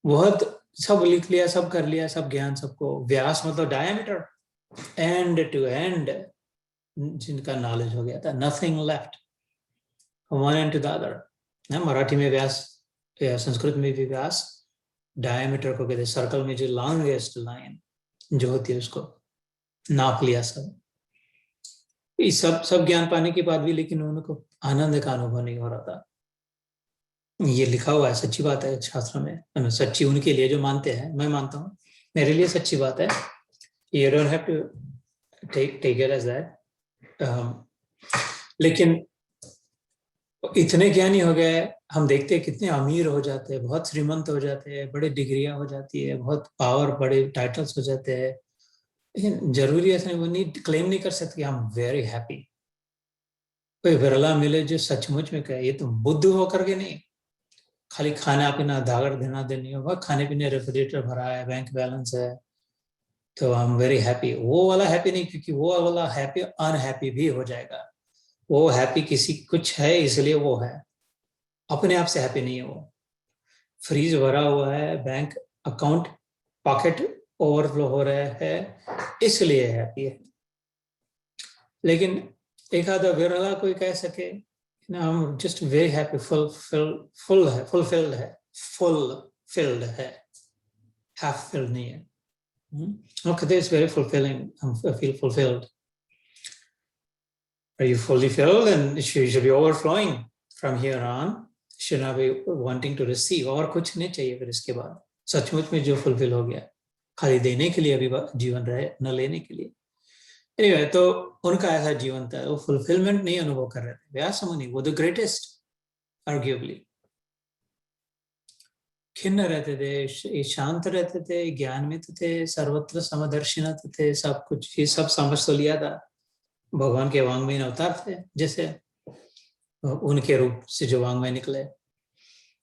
S1: बहुत सब लिख लिया, सब कर लिया, सब ज्ञान सबको। व्यास मतलब डायमीटर, एंड टू एंड जिनका नॉलेज हो गया था, nothing left, one end to the other. Marathi में व्यास या संस्कृत में भी व्यास डायमीटर को कहते, सर्कल में जो लॉन्गेस्ट लाइन जो होती है उसको नाप लिया सब। इस सब ज्ञान पाने के बाद भी लेकिन उनको आनंद का अनुभव नहीं हो रहा था। ये लिखा हुआ है, सच्ची बात है शास्त्र में, सच्ची उनके लिए जो मानते हैं, मैं मानता हूँ, मेरे लिए सच्ची बात है। You don't have to take it as that. लेकिन इतने ज्ञानी हो गए, हम देखते हैं कितने अमीर हो जाते हैं, बहुत श्रीमंत हो जाते हैं, बड़े डिग्रियां हो जाती है, बहुत पावर, बड़े टाइटल्स हो जाते हैं, लेकिन जरूरी ऐसा वो नहीं क्लेम नहीं कर सकते आई एम वेरी हैप्पी। कोई विरला मिले जो सचमुच में कहे ये तो बुद्ध होकर के नहीं, खाली खाना पीना दागर देना देनी होगा, खाने पीने रेफ्रिजरेटर भरा है, बैंक बैलेंस है, तो आई एम वेरी हैप्पी। वो वाला हैप्पी नहीं, क्योंकि वो वाला हैप्पी अनहैप्पी भी हो जाएगा। वो हैप्पी किसी कुछ है इसलिए वो है, अपने आप से हैप्पी नहीं है वो। फ्रीज भरा हुआ है, बैंक अकाउंट पॉकेट ओवरफ्लो हो रहा है, इसलिए हैप्पी है। लेकिन एक आधा विरला कोई कह सके ना हम जस्ट वेरी हैप्पी, फुल है, फुलफिल्ड है, फुलफिल्ड है, हाफ फिल्ड नहीं है। Okay, this is very fulfilling. I feel fulfilled. Are you fully filled? And you should be overflowing from here on. Should not be wanting to receive. और कुछ नहीं चाहिए फिर इसके बाद। सचमुच में जो फुलफिल हो गया, खाली देने के लिए अभी जीवन रहे, न लेने के लिए। Anyway, तो उनका ऐसा जीवन था, वो फुलफिलमेंट नहीं अनुभव कर रहे थे। व्यास मुनि वो द ग्रेटेस्ट आर्ग्यूबली खिन्न रहते थे, शांत रहते थे, ज्ञान में थे, सर्वत्र समदर्शिन थे, सब कुछ ये सब समझ तो लिया था। भगवान के वांग्मय अवतार थे, जैसे उनके रूप से जो वांग्मय निकले,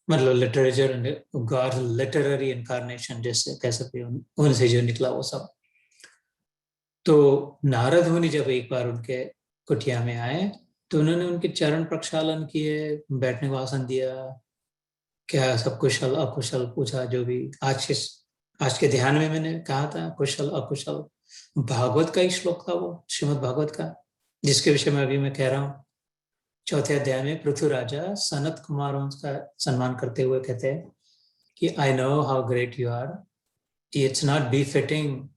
S1: मतलब लिटरेचर गॉड लिटरेरी इनकारनेशन जैसे कह सकते हैं, उनसे जो निकला वो सब। तो नारद मुनि जब एक बार उनके कुटिया में आए तो उन्होंने उनके चरण प्रक्षालन किए, बैठने को आसन दिया, क्या सब कुशल अकुशल पूछा, जो भी आज के ध्यान में मैंने कहा था कुशल अकुशल, भागवत का ही श्लोक था वो, श्रीमद् भागवत का, जिसके विषय में अभी मैं कह रहा हूँ। चौथे अध्याय में पृथु राजा सनत कुमार का सम्मान करते हुए कहते हैं कि I know how great you are, it's not be fitting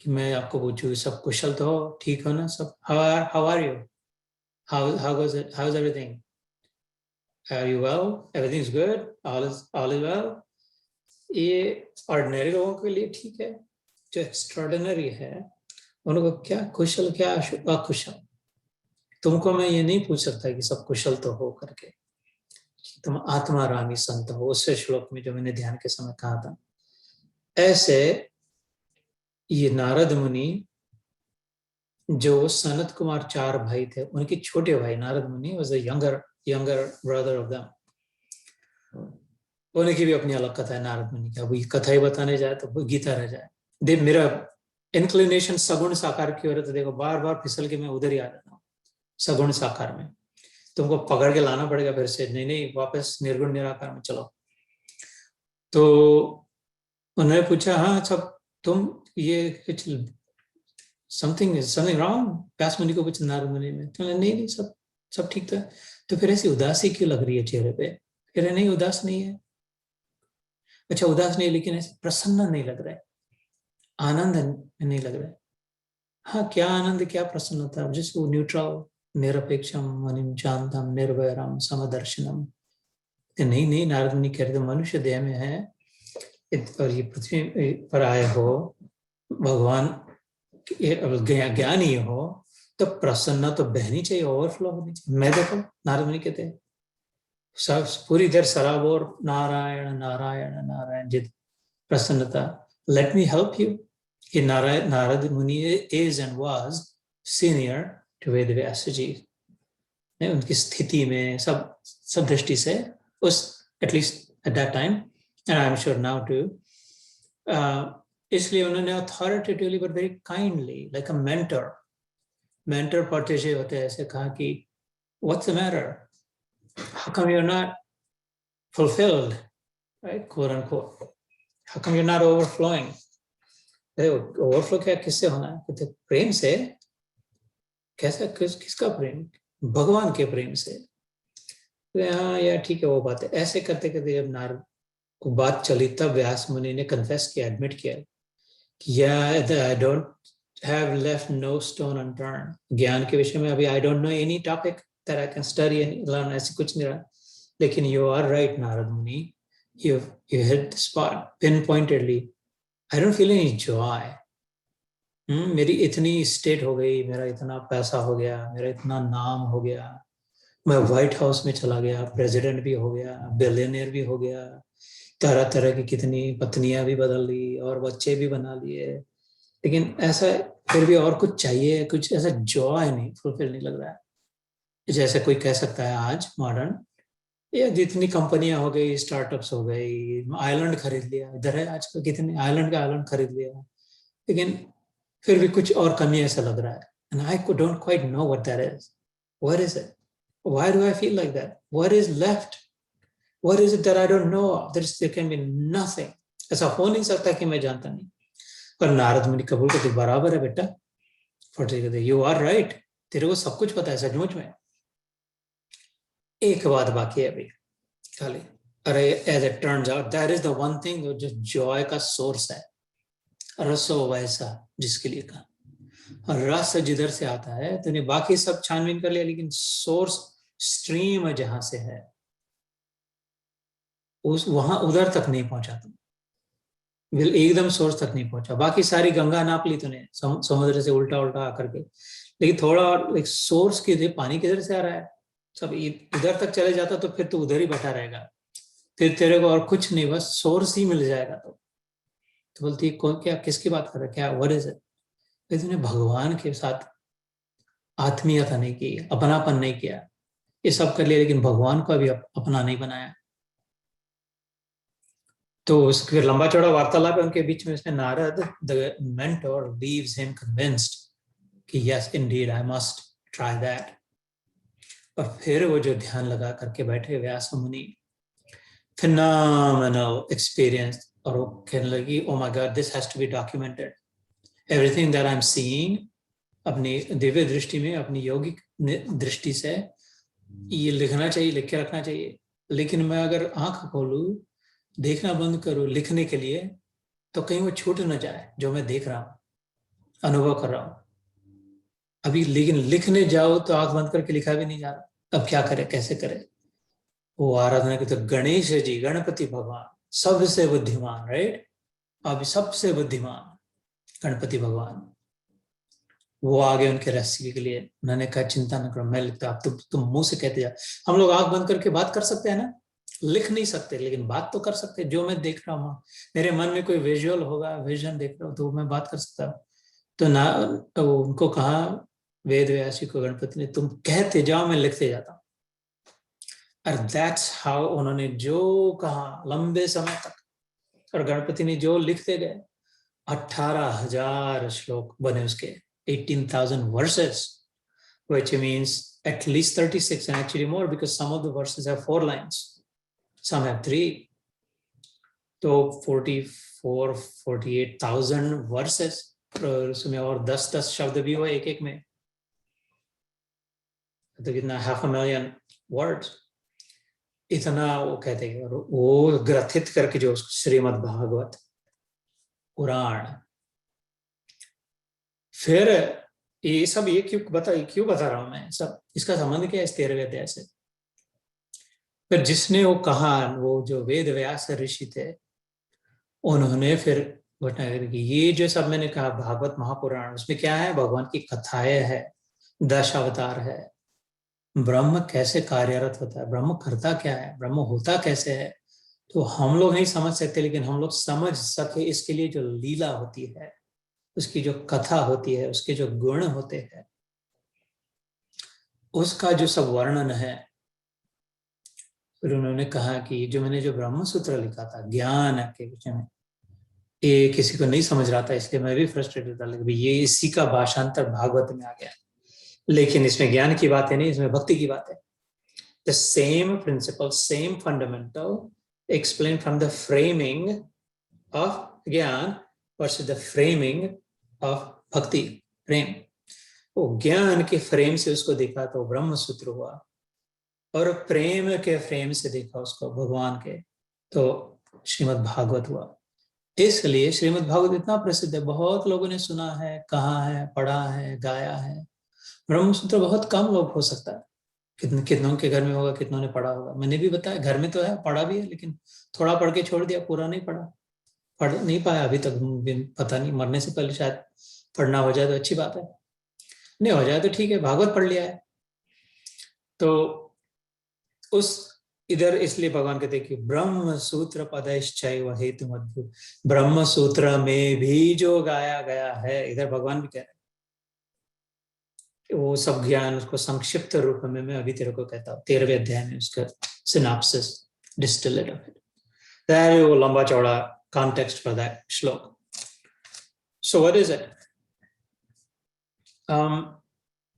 S1: कि मैं आपको पूछूं सब कुशल तो हो, ठीक हो ना सब, how are you, how is everything, are you well, everything is good, all is well। ये ऑर्डिनरी लोगों के लिए ठीक है, जो एक्स्ट्राऑर्डिनरी है उनको क्या कुशल क्या अकुशल। तुमको मैं ये नहीं पूछ सकता कि सब कुशल तो हो करके, तुम आत्मारामी संत हो, उससे श्लोक में जो मैंने ध्यान के समय कहा था। ऐसे ये नारद मुनि, जो सनत कुमार चार भाई थे, उनके छोटे भाई नारद मुनि was the younger brother of them. उनकी भी अपनी अलग कथा है नारद मुनि की। अब ये कथा ही बताने जाए तो गीता रह जाए। देख मेरा इंक्लिनेशन सगुण साकार की ओर, तो देखो बार बार फिसल के मैं उधर ही आ जाता हूँ, सगुण साकार में। तुमको पकड़ के लाना पड़ेगा फिर से, नहीं वापस निर्गुण निराकार में चलो। तो उन्होंने पूछा, हाँ सब तुम ये समथिंग रॉन्ग, व्यास मुनि को पूछा नारद मुनि में, तो नहीं सब ठीक था। तो फिर ऐसी उदासी क्यों लग रही है चेहरे पे? फिर नहीं उदास नहीं है, अच्छा उदास नहीं, लेकिन ऐसे प्रसन्न नहीं लग रहा है, आनंद नहीं लग रहा है। हाँ क्या आनंद क्या प्रसन्नता, जिसको न्यूट्रल निरपेक्षम मनिम शांतम निर्वैरम समदर्शनम। नहीं नारद मुनि कह रहे थे मनुष्य देह में है और ये पृथ्वी पर आए हो, भगवान ज्ञानी हो तो प्रसन्न तो बहनी चाहिए, ओवरफ्लो होनी चाहिए। मैं देखो नारद मुनि कहते हैं सब पूरी देर सराबोर नारायण नारायण नारायण जित प्रसन्नता। लेट मी हेल्प यू कि Narad Muni is and was senior to Ved Vyas ji, उनकी स्थिति में सब दृष्टि से, उस at least at that time and I am sure now too. इसलिए उन्होंने authoritatively but very kindly like a mentor protege होते हैं, ऐसे कहा कि what's the matter, how come you're not fulfilled, right, quote unquote, how come you're not overflowing? Overflow क्या किससे होना है? कहते प्रेम से। कैसा किसका प्रेम? भगवान के प्रेम से। हाँ यार ठीक है वो बात है। ऐसे करते करते जब नारद को बात चली तब व्यास मुनि ने कन्फेस किया, एडमिट किया कि I don't have left no stone unturned. ज्ञान के विषय में अभी I don't know any topic that I can study and learn, ऐसे कुछ नहीं रहा। लेकिन यू आर राइट नारद मुनि, you hit the spot pinpointedly. I don't feel any joy. मेरी इतनी स्टेट हो गई, मेरा इतना पैसा हो गया, मेरा इतना नाम हो गया, मैं व्हाइट हाउस में चला गया, प्रेसिडेंट भी हो गया, बिलियनियर भी हो गया, तरह तरह की कितनी पत्नियां भी बदल ली और बच्चे भी बना लिए, लेकिन ऐसा फिर भी और कुछ चाहिए, कुछ ऐसा जॉय नहीं, फुलफिल नहीं लग रहा है। जैसे कोई कह सकता है आज मॉडर्न, ये जितनी कंपनियां हो गई, स्टार्टअप्स हो गई, आइलैंड खरीद लिया, इधर है आजकल कितने आइलैंड का आइलैंड खरीद लिया, लेकिन फिर भी कुछ और कमी ऐसा लग रहा है. And I don't quite know what that is. What is it? Why do I feel like that? What is left? What is it that I don't know of? There can be nothing. ऐसा हो नहीं सकता कि मैं जानता नहीं. पर नारद मुनि कबूल करते, बराबर है बेटा, फटे कहते यू आर राइट, तेरे को सब कुछ पता है सचमुच में. एक बात बाकी है अभी खाली. अरे as it turns out that is the one thing जो जॉय का सोर्स है. रसो वैसा जिसके लिए कहा, और रस जिधर से आता है तो ने बाकी सब छानबीन कर लिया, लेकिन सोर्स स्ट्रीम जहां से है उस वहां उधर तक नहीं पहुंचा तुम. एकदम सोर्स तक नहीं पहुंचा. बाकी सारी गंगा नाप ली तूने समुद्र से उल्टा उल्टा आकर के, लेकिन थोड़ा और एक सोर्स किधर, पानी किधर से आ रहा है, सब इधर तक चले जाता तो फिर तो उधर ही बैठा रहेगा, फिर तेरे को और कुछ नहीं, बस सोर्स ही मिल जाएगा. तो बोलती कौन, क्या किसकी बात कर रहा है, क्या व्हाट इज इट. तूने भगवान के साथ आत्मीयता नहीं की, अपनापन नहीं किया, ये सब कर लिया, लेकिन भगवान को अभी अपना नहीं बनाया. तो फिर लंबा चौड़ा वार्तालाप है उनके बीच में. इसमें Narad the mentor leaves him convinced कि yes indeed I must try that. और फिर वो जो ध्यान लगा करके बैठे व्यास मुनि, phenomenal experience, और वो कहने लगी oh my god this has to be documented. Everything that I'm seeing अपनी दिव्य दृष्टि में, अपनी यौगिक दृष्टि से ये लिखना चाहिए, लिख के रखना चाहिए. लेकिन मैं अगर आंख खोलूं, देखना बंद करूं लिखने के लिए, तो कहीं वो छूट न जाए जो मैं देख रहा हूं, अनुभव कर रहा हूं अभी. लेकिन लिखने जाओ तो आंख बंद करके लिखा भी नहीं जा रहा. अब क्या करे, कैसे करे. वो आराधना की तो गणेश जी, गणपति भगवान सबसे बुद्धिमान, राइट. अभी सबसे बुद्धिमान गणपति भगवान, वो आगे उनके रेसिपी के लिए. उन्होंने कहा चिंता न करो मैं लिखता. आप तुम मुंह से कहते जा. हम लोग आंख बंद करके बात कर सकते हैं ना, लिख नहीं सकते, लेकिन बात तो कर सकते हैं. जो मैं देख रहा हूँ, मेरे मन में कोई विजुअल होगा, विजन देख रहा हूँ, तो मैं बात कर सकता हूँ. तो ना तो उनको कहा वेद व्यासी को गणपति ने, तुम कहते जाओ मैं लिखते जाता हूँ. और दैट्स हाउ उन्होंने जो कहा लंबे समय तक, और गणपति ने जो लिखते गए, 18,000 श्लोक बने उसके, 18,000 verses, which means at least 36 and actually more because some of the verses have 4 lines, some have 3. तो 48,000 verses, और उसमें और 10 शब्द भी हुए एक एक में, तो कितना 500,000 words. इतना वो कहते हैं. और वो ग्रथित करके जो श्रीमद् भागवत पुराण, फिर ये सब ये क्यों बता रहा हूं मैं सब, इसका संबंध क्या है इस 13वें अध्याय से. फिर जिसने वो कहा, वो जो वेद व्यास ऋषि थे, उन्होंने फिर बताया कि ये जो सब मैंने कहा भागवत महापुराण, उसमें क्या है, भगवान की कथाएं है, 10 अवतार है, ब्रह्म कैसे कार्यरत होता है, ब्रह्म करता क्या है, ब्रह्म होता कैसे है. तो हम लोग नहीं समझ सकते, लेकिन हम लोग समझ सके इसके लिए जो लीला होती है, उसकी जो कथा होती है, उसके जो गुण होते हैं, उसका जो सब वर्णन है. फिर उन्होंने कहा कि जो मैंने जो ब्रह्म सूत्र लिखा था ज्ञान के विषय में, ये किसी को नहीं समझ रहा था, इसलिए मैं भी फ्रस्ट्रेटेड था. लेकिन ये इसी का भाषांतर भागवत में आ गया, लेकिन इसमें ज्ञान की बात है नहीं, इसमें भक्ति की बात है. The same principle, same fundamental explain from the framing of gyan versus the framing of bhakti प्रेम. वो ज्ञान के फ्रेम से उसको देखा तो ब्रह्म सूत्र हुआ, और प्रेम के फ्रेम से देखा उसको भगवान के, तो श्रीमद् भागवत हुआ. इसलिए श्रीमद् भागवत इतना प्रसिद्ध है, बहुत लोगों ने सुना है, कहा है, पढ़ा है, गाया है. ब्रह्म सूत्र बहुत कम लोग हो सकता है, कितनों के घर में होगा, कितनों ने पढ़ा होगा. मैंने भी बताया घर में तो है, पढ़ा भी है, लेकिन थोड़ा पढ़ के छोड़ दिया, पूरा नहीं पढ़ा, पढ़ नहीं पाया अभी तक. पता नहीं, मरने से पहले शायद पढ़ना हो जाए तो अच्छी बात है, नहीं हो जाए तो ठीक है, भागवत पढ़ लिया है. तो उस इधर इसलिए भगवान कहते हैं कि ब्रह्म सूत्र पदैश्चैव हेतु अद्भुत, ब्रह्म सूत्र में भी जो गाया गया है, इधर भगवान भी कह रहे हैं, वो सब ज्ञान उसको संक्षिप्त रूप में मैं अभी तेरे को कहता हूँ. 13वें अध्याय में उसका सिनॉप्सिस डिस्टिलेट ऑफ इट. वो लंबा चौड़ा कॉन्टेक्स्ट फॉर दैट श्लोक. So what is it?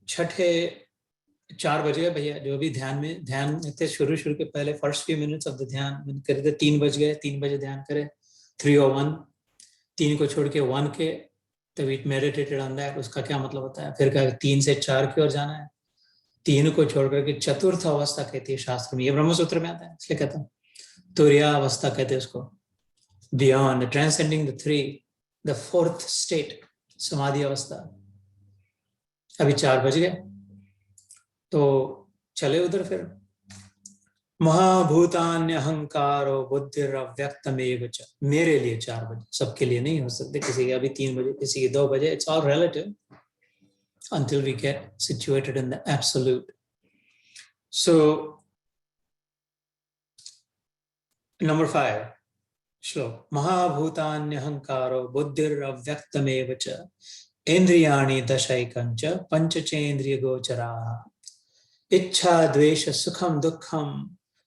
S1: छठे 4 बज गए भैया, जो भी ध्यान में थे शुरू के पहले first few minutes of the ध्यान करे थे, 3 बज गए, 3 बजे ध्यान करे, 3 और 1, 3 को छोड़ के 1 के, तो वी मेडिटेटेड ऑन दैट। उसका क्या मतलब होता है? फिर क्या 3 से 4 की ओर जाना है, 3 को छोड़ करके चतुर्थ अवस्था कहती है शास्त्र में, ये ब्रह्मसूत्र में आता है, इसलिए कहता हूँ तुर्या अवस्था कहते हैं उसको। Beyond transcending the 3, the 4th state, समाधि अवस्था। अभी 4 बज गए, तो चले उधर। फिर महाभूतान्य अहंकारो बुद्धिर अव्यक्तमेव च, मेरे लिए 4 बजे, सबके लिए नहीं हो सकते, किसी के अभी 3 बजे, किसी के 2 बजे, it's all relative until we get situated in the absolute. So number 5 श्लोक, महाभूतान्य अहंकारो बुद्धिर अव्यक्तमेव च इंद्रियाणि दशैकं च पंचचेन्द्रिय गोचराः इच्छा द्वेष सुखम दुखम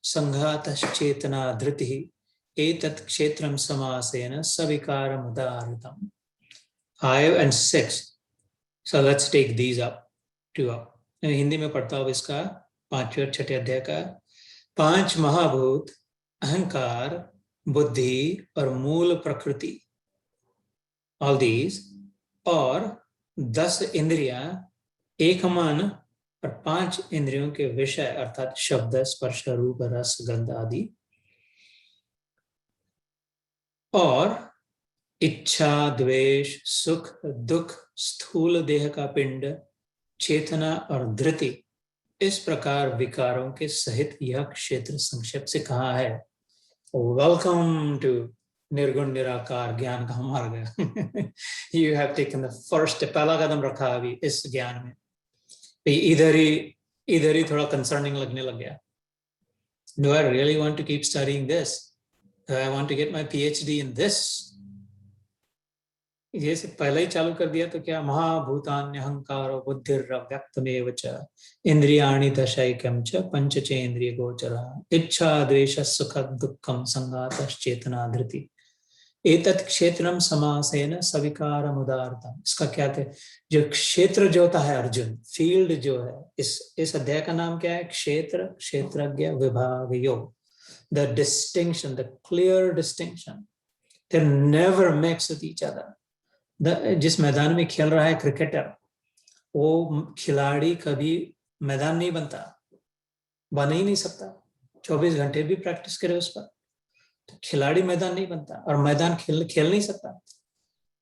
S1: संघातश्चेतना धृतिः एतत् क्षेत्रं समासेन सविकारम् उदाहृतम्। 5 and 6. So let's take these up, 2 up. मैं हिंदी में पढ़ता हूँ इसका 5वें और 6ठे अध्याय का। 5 महाभूत, अहंकार, बुद्धि और मूल प्रकृति, all these, और 10 इंद्रियां, एक मन और 5 इंद्रियों के विषय अर्थात शब्द, स्पर्श, रूप, रस, गंध आदि, और इच्छा, द्वेष, सुख, दुख, स्थूल देह का पिंड, चेतना और धृति, इस प्रकार विकारों के सहित यह क्षेत्र संक्षेप से कहा है। वेलकम टू निर्गुण निराकार ज्ञान का मार्ग। You have taken the first, पहला कदम रखा अभी इस ज्ञान में। इधर ही थोड़ा कंसर्निंग लगने लग गया। Do I really want to keep studying this? Do I want to get my PhD in this? ये से पहले ही चालू कर दिया तो क्या, महाभूतान्य अहंकारो बुद्धिर अव्यक्तमेव च इंद्रियाणि दशैकं च पंचचेन्द्रिय गोचराः इच्छा द्वेष सुख दुःखं संघातश्चेतना धृति एतत् क्षेत्रं समासेन सविकारम् उदाहृतम्। इसका क्या थे, जो क्षेत्र जो होता है अर्जुन, फील्ड जो है, इस अध्याय का नाम क्या है? क्षेत्र, क्षेत्रज्ञ, विभाग, योग। The distinction, the clear distinction, they never mix with each other. जिस मैदान में खेल रहा है क्रिकेटर, वो खिलाड़ी कभी मैदान नहीं बनता, बन ही नहीं सकता, 24 घंटे भी प्रैक्टिस करे उस पर, तो खिलाड़ी मैदान नहीं बनता, और मैदान खेल नहीं सकता।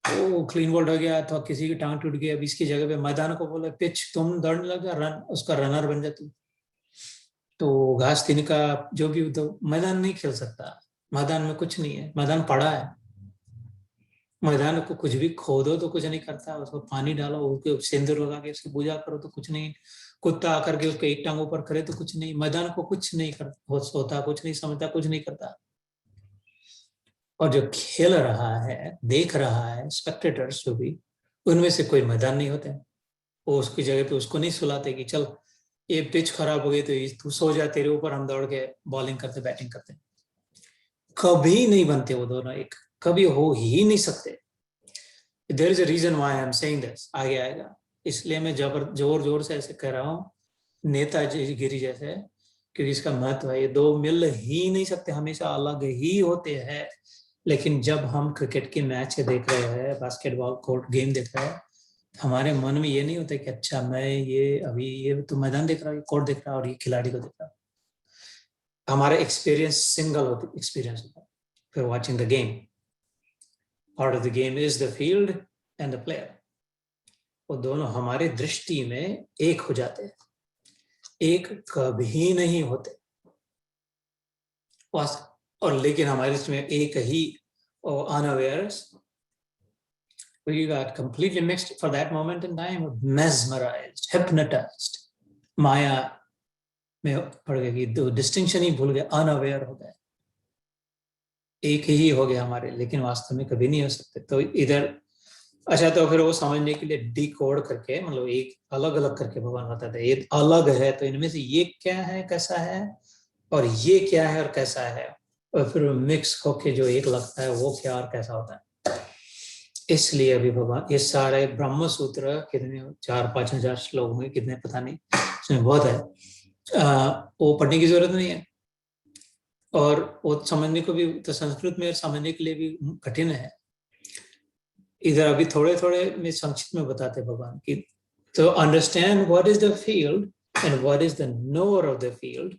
S1: वो क्लीन बोल्ड हो गया अथवा किसी की टांग टूट गई, अब इसकी जगह पे मैदान को बोले पिच, तुम दौड़ने लगा, रन, उसका रनर बन जाती, तो घास तिनका जो भी, तो मैदान नहीं खेल सकता। मैदान में कुछ नहीं है, मैदान पड़ा है। मैदान को कुछ भी खोदो तो कुछ नहीं करता, उसको पानी डालो, उसके सिंदूर लगा के उसकी पूजा करो तो कुछ नहीं, कुत्ता आकर के उसको एक टांग ऊपर करे तो कुछ नहीं, मैदान को कुछ नहीं कर होता, कुछ नहीं समझता, कुछ नहीं करता। और जो खेल रहा है, देख रहा है, स्पेक्टेटर्स जो भी, उनमें से कोई मैदान नहीं होते। वो उसकी जगह पे उसको नहीं सुलाते कि चल ये पिच खराब हो गई तो तू सो जा, तेरे ऊपर हम दौड़ के बॉलिंग करते, बैटिंग करते। कभी नहीं बनते वो दोनों एक, कभी हो ही नहीं सकते। There is a reason why I am saying this, आगे आएगा। इसलिए मैं जोर जोर से ऐसे कह रहा हूँ, नेताजी गिरी जैसे, क्योंकि इसका महत्व है। ये दो मिल ही नहीं सकते, हमेशा अलग ही होते हैं। लेकिन जब हम क्रिकेट के मैच देख रहे हैं, बास्केटबॉल कोर्ट गेम देख रहे हैं, हमारे मन में ये नहीं होता कि अच्छा मैं ये अभी ये तो मैदान देख रहा हूँ, कोर्ट देख रहा हूँ और ये खिलाड़ी को देख रहा हूँ। हमारा एक्सपीरियंस सिंगल एक्सपीरियंस होता है। फिर watching the game, part of the game is the field and the player. वो दोनों हमारे दृष्टि में एक हो जाते हैं, एक कभी नहीं होते। और लेकिन हमारे इसमें एक ही unawares, we got completely mixed for that moment in time, mesmerized, hypnotized, माया में पड़ गए, दो डिस्टिंक्शन ही भूल गए, अनअवेयर हो गए, एक ही हो गया हमारे, लेकिन वास्तव में कभी नहीं हो सकते। तो इधर अच्छा, तो फिर वो समझने के लिए डिकोड करके, मतलब एक अलग अलग करके भगवान बताते हैं, ये अलग है तो इनमें से ये क्या है, कैसा है, और ये क्या है और कैसा है, और फिर मिक्स होके जो एक लगता है वो क्या और कैसा होता है। इसलिए अभी भगवान ये सारे ब्रह्म सूत्र कितने 4-5 हजार श्लोक होंगे, कितने पता नहीं, इसमें बहुत है, वो पढ़ने की जरूरत नहीं है, और वो समझने को भी तो संस्कृत में समझने के लिए भी कठिन है। इधर अभी थोड़े थोड़े में संक्षिप्त में बताते भगवान की, तो understand what is the field and what is the knower of the field,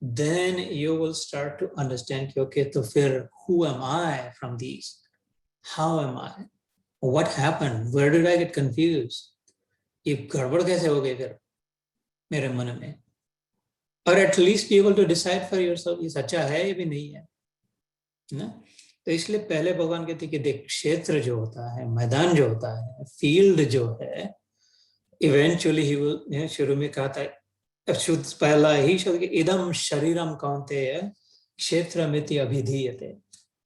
S1: then you will start to understand कि ओके तो फिर who am I from these, how am I, what happened, where did I get confused, ये गड़बड़ कैसे हो गई फिर मेरे मन में, और at least be able to decide for yourself ये सच्चा है ये भी नहीं है ना। तो इसलिए पहले भगवान कहते हैं कि देख क्षेत्र जो होता है, मैदान जो होता है, फील्ड जो है, इवेंचुअली ही विल, शुरू में कहा था शुद्ध पहला ही शब्द इदम शरीरम कौन्तेय क्षेत्रमिति अभिधीयते,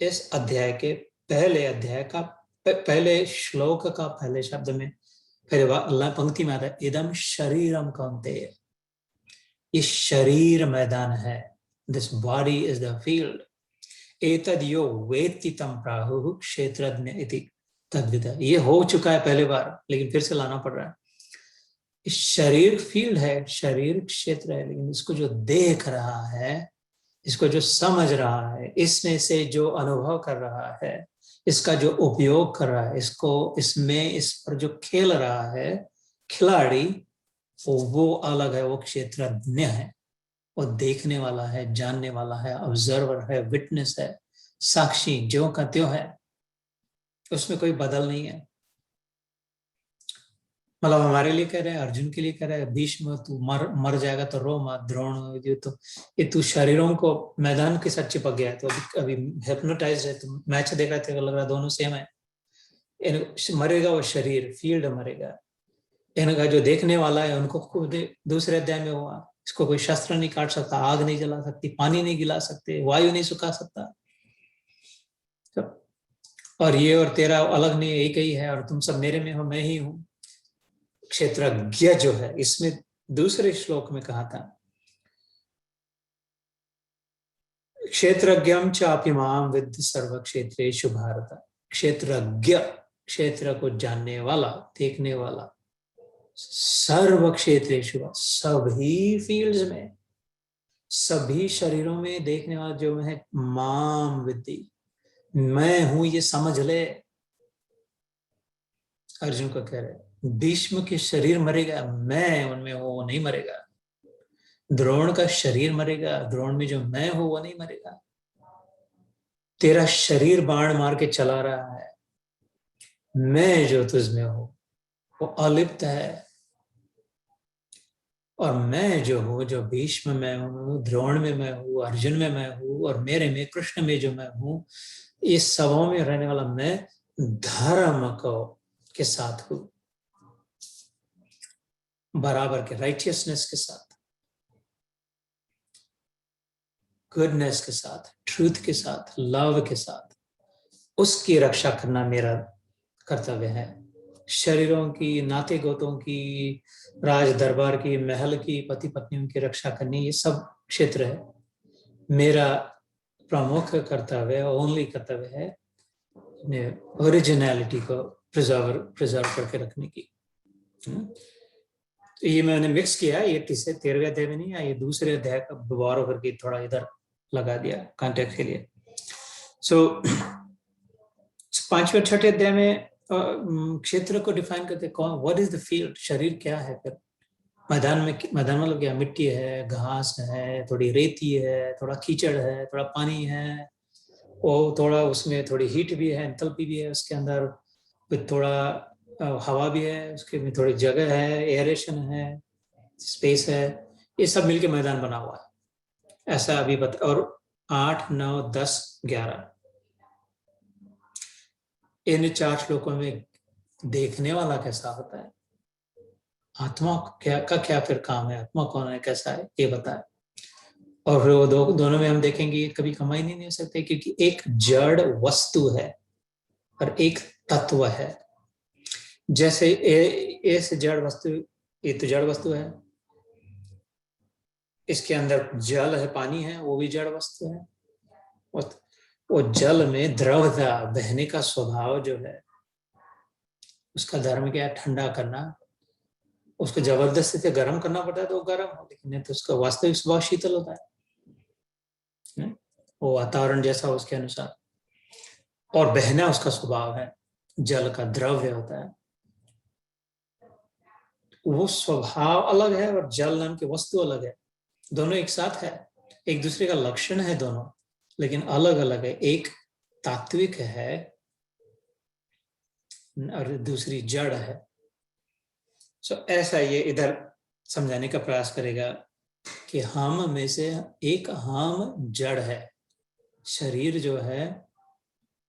S1: इस अध्याय के पहले अध्याय का पहले श्लोक का पहले शब्द में पहले पंक्ति में आता है इदम शरीरम कौन्तेय, ये शरीर मैदान है, this body is the field, एतद यो वेत्ति तम प्राहुः क्षेत्रज्ञ इति तद्विद, ये हो चुका है पहले बार लेकिन फिर से लाना पड़ रहा है। इस शरीर फील्ड है, शरीर क्षेत्र है, लेकिन इसको जो देख रहा है, इसको जो समझ रहा है, इसमें से जो अनुभव कर रहा है, इसका जो उपयोग कर रहा है, इसको इसमें इस पर जो खेल रहा है खिलाड़ी, वो अलग है, वो क्षेत्रज्ञ है, वो देखने वाला है, जानने वाला है, ऑब्जर्वर है, विटनेस है, साक्षी ज्यों का त्यों है, उसमें कोई बदल नहीं है। मतलब हमारे लिए कह रहे हैं, अर्जुन के लिए कह रहे हैं, भीष्म तू मर जाएगा तो रो मत, द्रोण तो ये तू शरीरों को मैदान के साथ चिपक गया है, तो अभी हिप्नोटाइज है, तो मैच देख रहे थे, लग रहा दोनों सेम है, मरेगा वो शरीर, फील्ड मरेगा, इनका जो देखने वाला है उनको दूसरे अध्याय में हुआ, इसको कोई शस्त्र नहीं काट सकता, आग नहीं जला सकती, पानी नहीं गिला सकते, वायु नहीं सुखा सकता, तो, और ये और तेरा अलग नहीं, एक ही है, और तुम सब मेरे में हो, मैं ही हूं। क्षेत्रज्ञ जो है, इसमें दूसरे श्लोक में कहा था क्षेत्रज्ञम चापिमाम विद्धि सर्व क्षेत्रेषु भारत, क्षेत्रज्ञ क्षेत्र को जानने वाला, देखने वाला, सर्व क्षेत्रेषु सभी फील्ड्स में, सभी शरीरों में देखने वाला जो है, माम विद्धि मैं हूं ये समझ ले। अर्जुन को कह रहे भीष्म के शरीर मरेगा, मैं उनमें हूं वो नहीं मरेगा, द्रोण का शरीर मरेगा, द्रोण में जो मैं हूं वो नहीं मरेगा, तेरा शरीर बाण मार के चला रहा है, मैं जो तुझमें हूं वो अलिप्त है, और मैं जो हूँ, जो भीष्म में हूँ, द्रोण में मैं हूँ, अर्जुन में मैं हूँ, और मेरे में कृष्ण में जो मैं हूँ, इस सबों में रहने वाला मैं धर्म को के साथ हूँ, बराबर के, राइटियसनेस के साथ, गुडनेस के साथ, ट्रूथ के साथ, लव के साथ, उसकी रक्षा करना मेरा कर्तव्य है। शरीरों की, नाते गोतों की, राज दरबार की, महल की, पति पत्नियों की रक्षा करनी, ये सब क्षेत्र है, मेरा प्रमुख कर्तव्य, ओनली कर्तव्य है ओरिजिनलिटी को प्रिजर्व करके रखने की। तो ये मैंने मिक्स किया, ये 13वें अध्याय में नहीं, ये दूसरे अध्याय का दोबारा करके थोड़ा इधर लगा दिया कॉन्टेक्स्ट के लिए। सो 5वें 6ठे अध्याय में क्षेत्र को डिफाइन करते कौन, व्हाट इज द फील्ड, शरीर क्या है, फिर मैदान में, मैदान मतलब क्या, मिट्टी है, घास है, थोड़ी रेती है, थोड़ा कीचड़ है, थोड़ा पानी है, वो थोड़ा उसमें थोड़ी हीट भी है, एंथैल्पी भी है उसके अंदर, फिर थोड़ा हवा भी है, उसके में थोड़ी जगह है, एयरेशन है, स्पेस है, ये सब मिलके मैदान बना हुआ है, ऐसा अभी बता। और 8, 9, 10, 11 इन 4 श्लोकों में देखने वाला कैसा होता है, आत्मा क्या फिर काम है, आत्मा कौन है, कैसा है, ये बताए। और फिर वो दोनों में हम देखेंगे कभी कमाई नहीं हो सकते, क्योंकि एक जड़ वस्तु है और एक तत्व है। जैसे इस जड़ वस्तु, ये तो जड़ वस्तु है, इसके अंदर जल है, पानी है, वो भी जड़ वस्तु है। वो जल में द्रवता, बहने का स्वभाव जो है, उसका धर्म क्या है? ठंडा करना। उसको जबरदस्ती से गर्म करना पड़ता है तो वो गर्म हो, लेकिन नहीं तो उसका वास्तविक स्वभाव शीतल होता है, वो वातावरण जैसा उसके अनुसार। और बहना उसका स्वभाव है, जल का द्रव्य होता है, वो स्वभाव अलग है और जल नाम की वस्तु अलग है। दोनों एक साथ है, एक दूसरे का लक्षण है दोनों, लेकिन अलग अलग है। एक तात्विक है और दूसरी जड़ है। सो ऐसा ये इधर समझाने का प्रयास करेगा कि हम में से एक हम जड़ है। शरीर जो है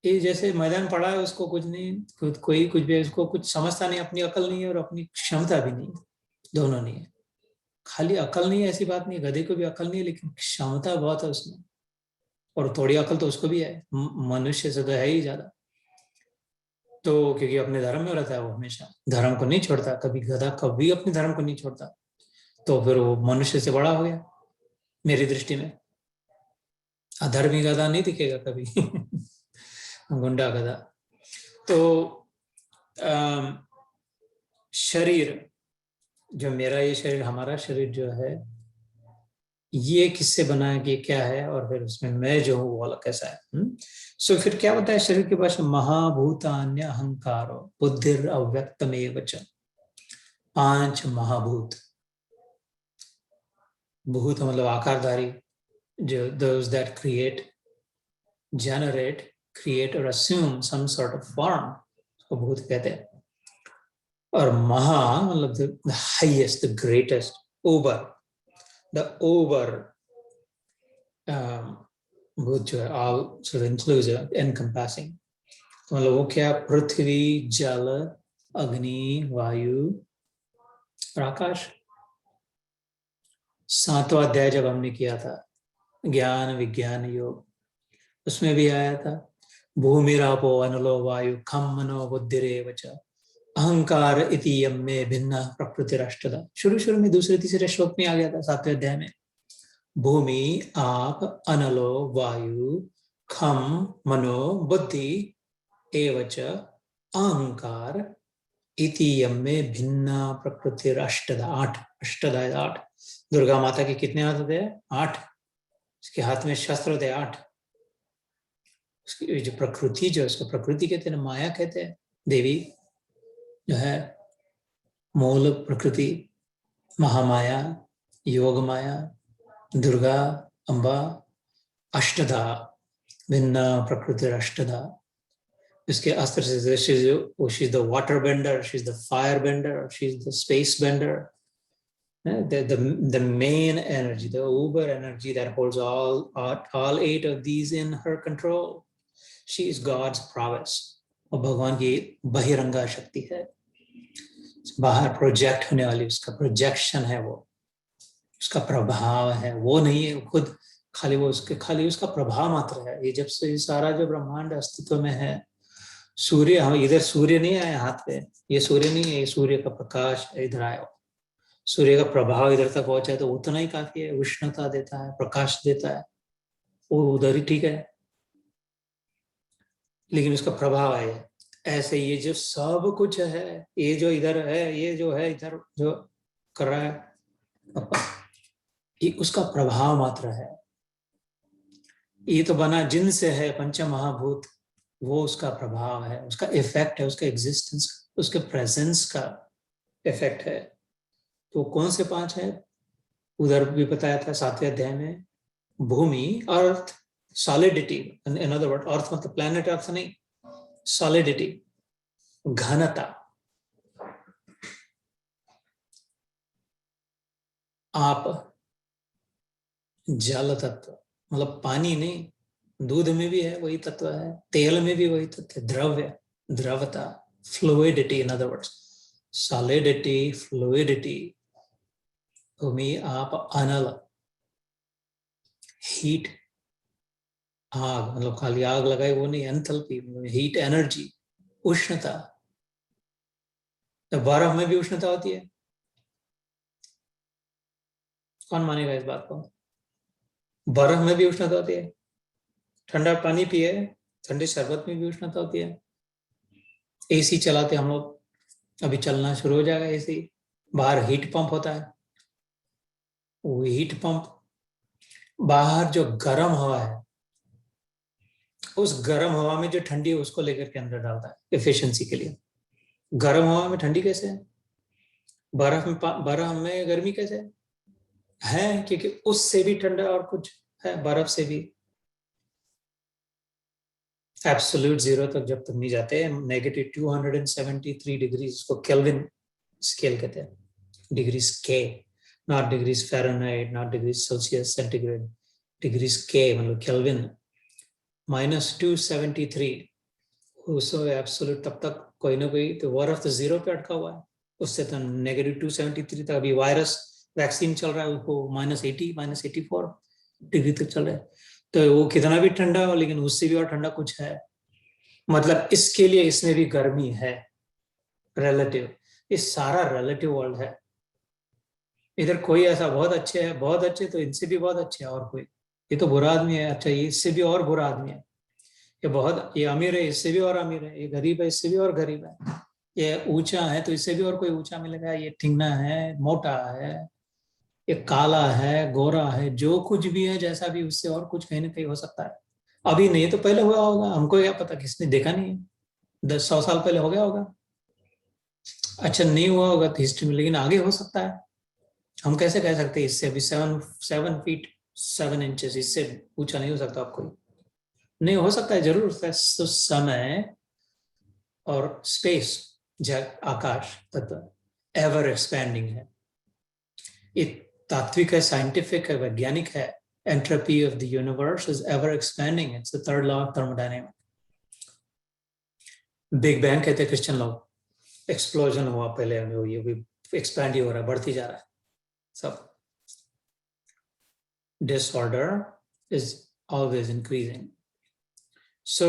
S1: ये जैसे मैदान पड़ा है, उसको कुछ नहीं, कोई कुछ भी उसको कुछ समझता नहीं, अपनी अकल नहीं है और अपनी क्षमता भी नहीं, दोनों नहीं है। खाली अकल नहीं है ऐसी बात नहीं, गधे को भी अकल नहीं है, लेकिन क्षमता बहुत है उसमें, और थोड़ी अकल तो उसको भी है, मनुष्य से तो है ही ज्यादा। तो क्योंकि अपने धर्म में रहता है, वो हमेशा धर्म को नहीं छोड़ता, कभी गधा कभी अपने धर्म को नहीं छोड़ता, तो फिर वो मनुष्य से बड़ा हो गया मेरी दृष्टि में। अधर्मी गधा नहीं दिखेगा कभी गुंडा गधा। तो शरीर जो मेरा, ये शरीर, हमारा शरीर जो है, ये किससे बना है, कि क्या है, और फिर उसमें मैं जो हूँ वो अलग कैसा है। सो फिर क्या बताया शरीर के पास? महाभूतान्य अहंकारो बुद्धिर अव्यक्तमेव च। 5 महाभूत। भूत मतलब आकारधारी, जो those that create, generate, create or assume some sort of form, उसको भूत कहते हैं। और महा मतलब the highest, the greatest, over, the over भूत जो है all sort of inclusive, encompassing। तो मतलब वो क्या? पृथ्वी, जल, अग्नि, वायु और आकाश। 7वां अध्याय जब हमने किया था ज्ञान विज्ञान योग, उसमें भी आया था भूमिरापो अनलो वायु खम मनो बुद्धिरेव च अहंकार इति यम्मे भिन्न प्रकृतिरष्टदा। शुरू में दूसरे तीसरे श्लोक में आ गया था 7वें अध्याय में। भूमि, आप, अनलो, वायु, खम, मनो, बुद्धि एवच अहंकार इति यम्मे भिन्न प्रकृतिरष्टदा। 8 अष्टदा 8। दुर्गा माता के कितने हाथ होते हैं? 8। उसके हाथ में शस्त्र होते हैं 8। उसकी जो प्रकृति, जो उसको प्रकृति कहते हैं, माया कहते हैं। देवी जो है मूल प्रकृति, महामाया, योग माया, दुर्गा, अम्बा, अष्टधा, भिन्न प्रकृति अष्टधा। इसके अस्त्र से she is the water bender, she is the fire bender, she is the space bender. The main energy, the uber energy that holds all 8 of these in her control. She is God's prowess. और भगवान की बहिरंगा शक्ति है, बाहर project होने वाली, उसका projection है, वो उसका प्रभाव है, वो नहीं है खुद, खाली वो खाली उसका प्रभाव मात्र है। ये जब से ये सारा जो ब्रह्मांड अस्तित्व में है, सूर्य, हम इधर सूर्य नहीं आया हाथ पे, ये सूर्य नहीं है, ये सूर्य का प्रकाश इधर आया, सूर्य का प्रभाव इधर तक पहुंचा तो उतना ही काफी है, उष्णता देता है, प्रकाश देता है, वो उधर ही ठीक है, लेकिन उसका प्रभाव है। ऐसे ये जो सब कुछ है, ये जो इधर है, ये जो है इधर जो कर रहा है, ये उसका प्रभाव मात्र है। ये तो बना जिनसे है, पंच महाभूत, वो उसका प्रभाव है, उसका इफेक्ट है, उसका एग्जिस्टेंस, उसके प्रेजेंस का इफेक्ट है। तो कौन से 5 है? उधर भी बताया था 7वें अध्याय में। भूमि, अर्थ, सॉलिडिटी, इन अदर वर्ड, अर्थ मतलब प्लैनेट अर्थ नहीं, सॉलिडिटी, घनता, आप, जल तत्व मतलब पानी नहीं, दूध में भी है वही तत्व है, तेल में भी वही तत्व है, द्रव्य, द्रवता, fluidity, in other words solidity, fluidity. भूमि, आप, अनल, हीट, आग मतलब खाली आग लगाए वो नहीं, एंथैल्पी, हीट एनर्जी, उष्णता। तो बर्फ में भी उष्णता होती है, कौन मानेगा इस बात को? बर्फ में भी उष्णता होती है, ठंडा पानी पिए, ठंडे शरबत में भी उष्णता होती है, एसी चलाते हम लोग अभी चलना शुरू हो जाएगा ऐसे ही। बाहर हीट पंप होता है, वो हीट पंप बाहर जो गर्म हवा है, उस गर्म हवा में जो ठंडी है उसको लेकर के अंदर डालता है एफिशिएंसी के लिए। गर्म हवा में ठंडी कैसे है? बर्फ में गर्मी कैसे है? क्योंकि उससे भी ठंडा और कुछ है, बर्फ से भी। एब्सोल्यूट जीरो तक जब तक नहीं जाते, नेगेटिव 273 डिग्री, इसको केल्विन स्केल कहते हैं, डिग्रीज के, not degrees Fahrenheit, not degrees Celsius centigrade, degrees के मतलब केल्विन। -273 उसो एब्सोल्यूट, तब तक कोई ना कोई तो बर्फ तो जीरो पे अटका हुआ है, उससे तो -273 तक। अभी वायरस वैक्सीन चल रहा है, उसको -80 -84 डिग्री तक चल रहा है। तो वो कितना भी ठंडा हो, लेकिन उससे भी और ठंडा कुछ है। मतलब इसके लिए इसमें भी गर्मी है, रिलेटिव। ये सारा रिलेटिव वर्ल्ड है। इधर कोई ऐसा बहुत अच्छे है, बहुत अच्छे, तो इनसे भी बहुत अच्छे है और कोई, ये तो बुरा आदमी है, अच्छा ये इससे भी और बुरा आदमी है, ये अमीर है, इससे भी और अमीर है, ये गरीब है, इससे भी और गरीब है, ये ऊंचा है तो इससे भी और कोई ऊंचा मिलेगा, ये ठिंगना है, मोटा है, ये काला है, गोरा है, जो कुछ भी है, जैसा भी, उससे और कुछ कहीं ना कहीं हो सकता है। अभी नहीं तो पहले हुआ होगा, हमको क्या पता, किसने देखा नहीं है, 10-100 साल पहले हो गया होगा। अच्छा नहीं हुआ होगा तो हिस्ट्री में, लेकिन आगे हो सकता है। हम कैसे कह सकते हैं इससे, अभी 7 फीट 7 इंचेस, इससे ऊंचा नहीं हो सकता आप कोई, नहीं हो सकता है, जरूर हो सकता है। तो समय और स्पेस, आकाश तत्व एवर एक्सपैंडिंग है। ये तात्विक है, साइंटिफिक है, वैज्ञानिक है। Entropy of the universe is ever expanding, it's the third law of thermodynamics. Big bang कहते हैं क्रिश्चियन लोग, एक्सप्लोजन हुआ पहले, ये भी एक्सपैंड ही हो रहा है, बढ़ती जा रहा है सब। Disorder is always increasing. So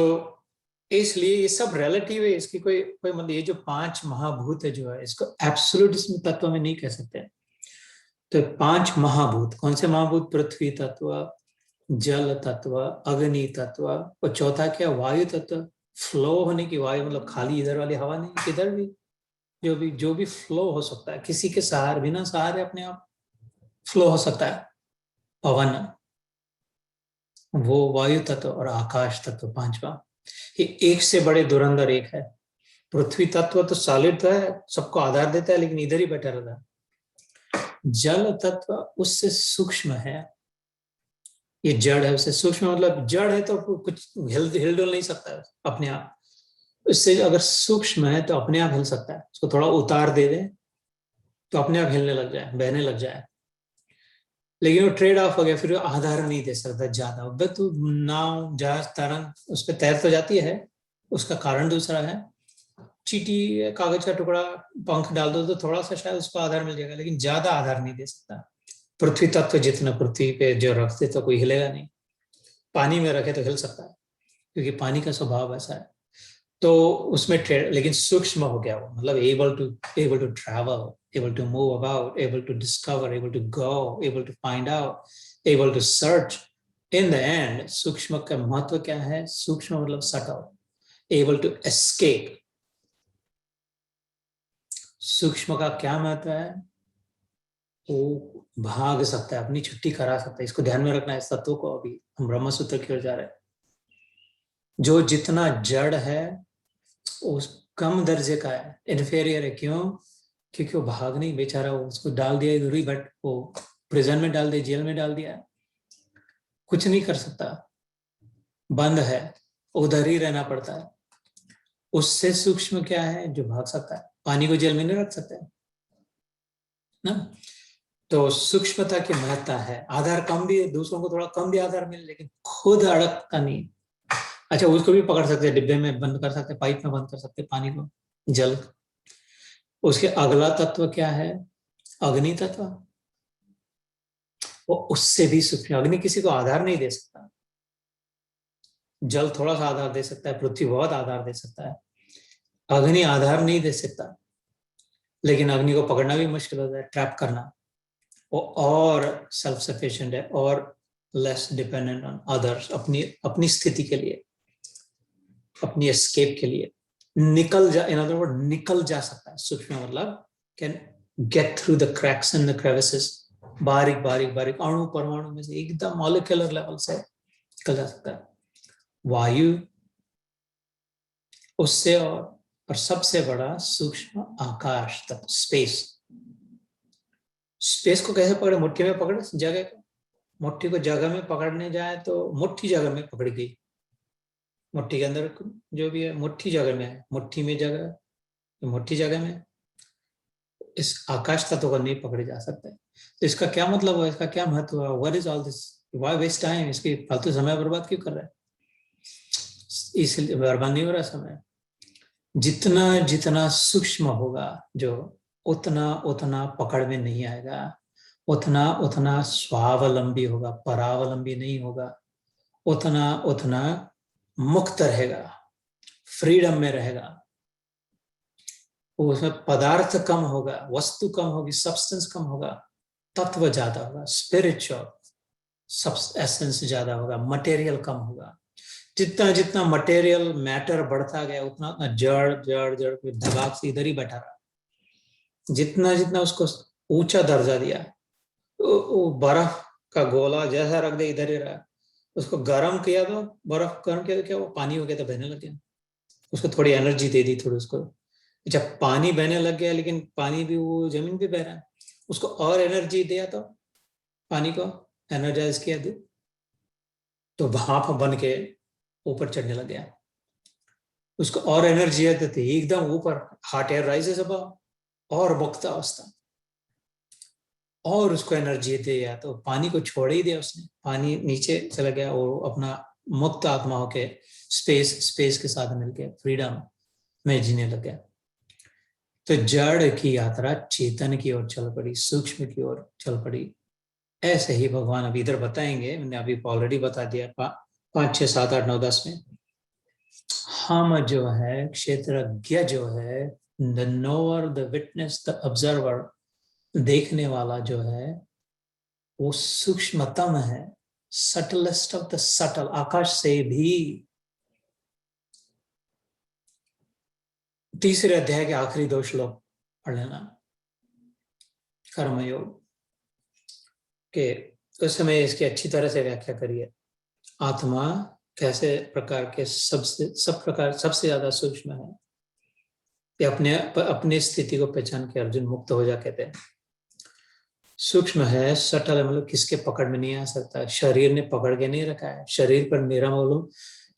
S1: इसलिए ये सब रिलेटिव है, इसकी कोई कोई मतलब, ये जो 5 महाभूत है जो है, इसको एब्सोल्यूट इसमें तत्व में नहीं कह सकते। तो 5 महाभूत कौन से महाभूत? पृथ्वी तत्व, जल तत्व, अग्नि तत्व, और चौथा क्या? वायु तत्व। फ्लो होने की वायु, मतलब खाली इधर वाली हवा नहीं, किधर भी जो भी फ्लो हो सकता है, किसी के सहारे, बिना सहारे अपने आप फ्लो हो सकता है। पवन, वो वायु तत्व, और आकाश तत्व 5वां। ये एक से बड़े धुरंधर एक है। पृथ्वी तत्व तो सॉलिड तो है, सबको आधार देता है, लेकिन इधर ही बैठा रहता है। जल तत्व उससे सूक्ष्म है, ये जड़ है, उससे सूक्ष्म, मतलब जड़ है तो कुछ हिल डुल नहीं सकता है अपने आप। इससे अगर सूक्ष्म है तो अपने आप हिल सकता है, उसको थोड़ा उतार दे दे तो अपने आप हिलने लग जाए, बहने लग जाए। लेकिन वो ट्रेड ऑफ हो गया, फिर आधार नहीं दे सकता ज्यादा। तो नाव, जहाज, तरंग उस पर तैर तो जाती है, उसका कारण दूसरा है। चीटी, कागज का टुकड़ा, पंख डाल दो तो थोड़ा सा शायद उसको आधार मिल जाएगा, लेकिन ज्यादा आधार नहीं दे सकता। पृथ्वी तत्व जितना पृथ्वी पे जो रखते तो कोई हिलेगा नहीं, पानी में रखे तो हिल सकता है, क्योंकि पानी का स्वभाव ऐसा है। तो उसमें ट्रेड, लेकिन सूक्ष्म हो गया वो, मतलब able to travel, able to move about, able to discover, able to go, able to find out, able to search. In the end, सूक्ष्म का महत्व क्या है? सूक्ष्म मतलब subtle, able to escape. सूक्ष्म का क्या महत्व है? वो भाग सकता है, अपनी छुट्टी करा सकता है। इसको ध्यान में रखना है, इस तत्व को। अभी हम ब्रह्म सूत्र की ओर जा रहे हैं। जो जितना जड़ है उस कम दर्जे का है, इन्फेरियर है। क्यों? क्योंकि वो भाग नहीं, बेचारा, वो उसको डाल दिया इधर ही, बट वो प्रिजन में डाल दिया, जेल में डाल दिया, कुछ नहीं कर सकता, बंद है, उधर ही रहना पड़ता है। उससे सूक्ष्म क्या है? जो भाग सकता है। पानी को जेल में नहीं रख सकते ना। तो सूक्ष्मता की महत्ता है। आधार कम भी, दूसरों को थोड़ा कम भी आधार मिले, लेकिन खुद अड़कता नहीं। अच्छा, उसको भी पकड़ सकते हैं, डिब्बे में बंद कर सकते हैं, पाइप में बंद कर सकते हैं पानी को, जल। उसके अगला तत्व क्या है? अग्नि तत्व। वो उससे भी सूक्ष्म। अग्नि किसी को आधार नहीं दे सकता, जल थोड़ा सा आधार दे सकता है, पृथ्वी बहुत आधार दे सकता है, अग्नि आधार नहीं दे सकता। लेकिन अग्नि को पकड़ना भी मुश्किल होता है, ट्रैप करना। वो और सेल्फ सफिशिएंट है, और लेस डिपेंडेंट ऑन अदर्स, अपनी स्थिति के लिए, अपनी एस्केप के लिए। निकल जा, इन अदर वर्ड निकल जा सकता है। सूक्ष्म मतलब can get through the cracks and the crevices, बारीक बारीक बारीक अणु परमाणु में से एकदम मॉलिक्यूलर लेवल से निकल जा सकता है। वायु उससे, और सबसे बड़ा सूक्ष्म आकाश तक, स्पेस। स्पेस को कैसे पकड़े? मुट्ठी में पकड़े जगह को, मुट्ठी को जगह में पकड़ने जाए तो मुट्ठी जगह में पकड़ गई, मुट्ठी के अंदर जो भी है मुट्ठी जगह में है, मुट्ठी में जगह, मुट्ठी जगह में। इस आकाश तत्व को नहीं पकड़े जा सकता है। तो इसका क्या मतलब है, इसका क्या महत्व है? What is all this, why waste time, इसकी फालतू समय बर्बाद क्यों कर रहा है? इसलिए बर्बाद नहीं हो रहा समय। जितना जितना सूक्ष्म होगा जो, उतना उतना पकड़ में नहीं आएगा, उतना उतना स्वावलंबी होगा, परावलंबी नहीं होगा, उतना उतना मुक्त रहेगा, फ्रीडम में रहेगा। उसमें पदार्थ कम होगा, वस्तु कम होगी, सब्सटेंस कम होगा, तत्व ज्यादा होगा, स्पिरिचुअल एसेंस ज्यादा होगा, मटेरियल कम होगा। जितना जितना मटेरियल मैटर बढ़ता गया उतना उतना जड़ जड़ जड़ दबाव से इधर ही बैठा रहा। जितना जितना उसको ऊंचा दर्जा दिया, वो बर्फ का गोला जैसा रख दे इधर ही रहा। उसको गर्म किया तो बर्फ गर्म किया तो क्या वो पानी हो गया, तो बहने लग गया। उसको थोड़ी एनर्जी दे दी, थोड़ी उसको, जब पानी बहने लग गया, लेकिन पानी भी वो जमीन पे बह रहा है, उसको और एनर्जी दिया तो पानी को एनर्जाइज किया तो भाप बन के ऊपर चढ़ने लग गया। उसको और एनर्जी देते थे एकदम ऊपर, हॉट एयर राइजेस अबव, और मुक्त अवस्था, और उसको एनर्जी दिया तो पानी को छोड़ ही दिया उसने, पानी नीचे चला गया और अपना मुक्त आत्मा होके स्पेस के साथ मिलके फ्रीडम में जीने लग गया। तो जड़ की यात्रा चेतन की ओर चल पड़ी, सूक्ष्म की ओर चल पड़ी। ऐसे ही भगवान अभी इधर बताएंगे, मैंने अभी ऑलरेडी बता दिया 5, 6, 7, 8, 9, 10 में। हम जो है क्षेत्रज्ञ जो है, the knower, the witness, the observer, देखने वाला जो है वो सूक्ष्मतम है, सटलेस्ट ऑफ द सटल, आकाश से भी। तीसरे अध्याय के आखिरी 2 श्लोक पढ़ लेना, कर्मयोग के, उस समय इसकी अच्छी तरह से व्याख्या करिए। आत्मा कैसे प्रकार के सबसे ज्यादा सूक्ष्म है, ये अपने स्थिति को पहचान के अर्जुन मुक्त हो जा कहते हैं। सूक्ष्म है, सटल है, मतलब किसके पकड़ में नहीं आ सकता। शरीर ने पकड़ के नहीं रखा है, शरीर पर मेरा मालूम,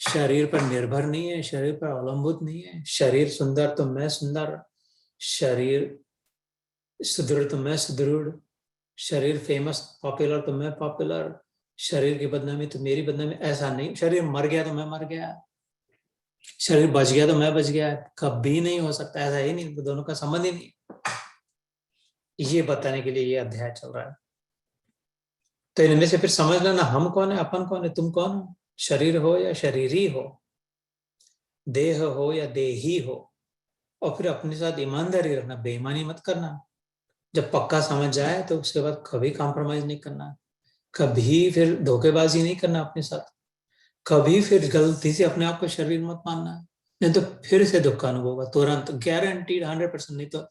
S1: शरीर पर निर्भर नहीं है, शरीर पर अवलंबित नहीं है। शरीर सुंदर तो मैं सुंदर, शरीर सुदृढ़ तो मैं सुदृढ़, शरीर फेमस पॉपुलर तो मैं पॉपुलर, शरीर की बदनामी तो मेरी बदनामी, ऐसा नहीं। शरीर मर गया तो मैं मर गया, शरीर बच गया तो मैं बच गया, कभी नहीं हो सकता, ऐसा ही नहीं, दोनों का संबंध ही नहीं। ये बताने के लिए ये अध्याय चल रहा है। तो इनमें से फिर समझ लेना, हम कौन है, अपन कौन है, तुम कौन हो। शरीर हो या शरीरी हो, देह हो या देही हो, और फिर अपने साथ ईमानदारी रखना, बेईमानी मत करना। जब पक्का समझ जाए तो उसके बाद कभी कॉम्प्रोमाइज नहीं करना, कभी फिर धोखेबाजी नहीं करना अपने साथ, कभी फिर गलती से अपने आप को शरीर मत मानना, नहीं तो फिर से दुख का अनुभव होगा तुरंत, गारंटीड 100%। नहीं तो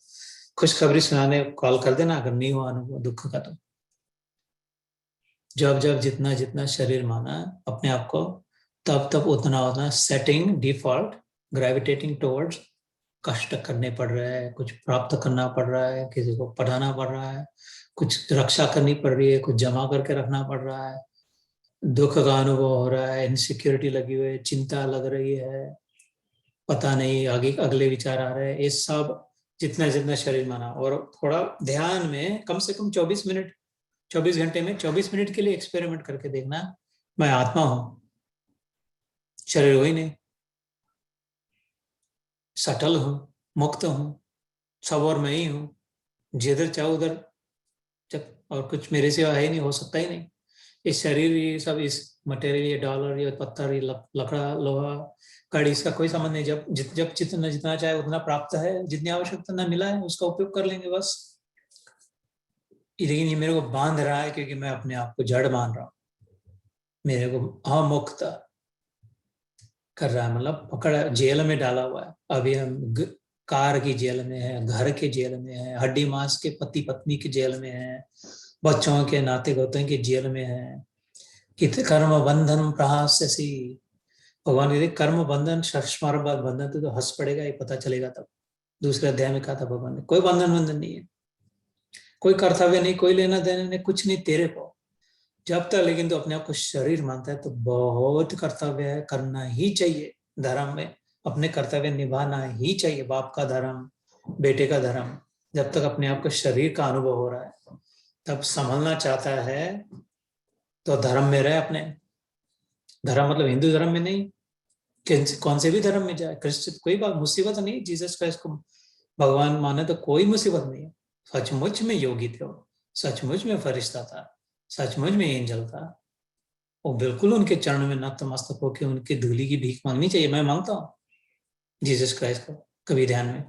S1: खुशखबरी सुनाने कॉल कर देना अगर नहीं हुआ अनुभव दुख का। तो जब जब जितना जितना शरीर माना अपने आप को, तब तब उतना उतना सेटिंग डिफॉल्ट, ग्रेविटेटिंग टुवर्ड्स, कष्ट करने पड़ रहा है, कुछ प्राप्त करना पड़ रहा है, किसी को पढ़ाना पड़ रहा है, कुछ रक्षा करनी पड़ रही है, कुछ जमा करके रखना पड़ रहा है, दुख का अनुभव हो रहा है, इनसिक्योरिटी लगी हुई है, चिंता लग रही है, पता नहीं आगे अगले विचार आ रहे हैं, ये सब जितना जितना शरीर माना। और थोड़ा ध्यान में कम से कम 24 मिनट, 24 घंटे में 24 मिनट के लिए एक्सपेरिमेंट करके देखना, मैं आत्मा हूं, शरीर हो ही नहीं, सटल हूं, मुक्त हूं, सब और मैं ही हूं, जिधर चाहो उधर, जब और कुछ मेरे सिवा है ही नहीं, हो सकता ही नहीं। इस शरीर, ये सब, इस मटेरियल, ये डॉलर, ये पत्थर, ये लकड़ा, लोहा, कड़ी, इसका कोई संबंध नहीं। जब जितना जितना चाहे उतना प्राप्त है, जितनी आवश्यकता न मिला है उसका उपयोग कर लेंगे बस। लेकिन ये मेरे को बांध रहा है क्योंकि मैं अपने आप को जड़ मान रहा हूं, मेरे को अमुक्त कर रहा है, मतलब पकड़ जेल में डाला हुआ है। अभी हम कार की जेल में है, घर के जेल में है, हड्डी मांस के पति पत्नी की जेल में है, बच्चों के नाते गोतों की जेल में है। कित कर्म बंधन प्रहास्यसि, भगवान कहते कर्म बंधन शर्ष्मार बंधन, तो हंस पड़ेगा, ये पता चलेगा तब। दूसरे अध्याय में कहा था भगवान ने कोई बंधन नहीं है, कोई कर्तव्य नहीं, कोई लेना देना नहीं, कुछ नहीं तेरे को, जब तक लेकिन तो अपने आप को शरीर मानता है तो बहुत कर्तव्य है, करना ही चाहिए धर्म में, अपने कर्तव्य निभाना ही चाहिए, बाप का धर्म, बेटे का धर्म। जब तक अपने आप को शरीर का अनुभव हो रहा है, तब संभलना चाहता है तो धर्म में रहे अपने। धर्म मतलब हिंदू धर्म में नहीं, कौन से भी धर्म में जाए, क्रिश्चियन, कोई बात मुसीबत नहीं, जीसस क्राइस्ट को भगवान माने तो कोई मुसीबत नहीं है। सचमुच में योगी थे वो, सचमुच में फरिश्ता था, सचमुच में एंजल था, वो बिल्कुल उनके चरण में नतमस्तक होकर उनकी धूली की भीख मांगनी चाहिए। मैं मांगता हूँ जीसस क्राइस्ट को कभी ध्यान में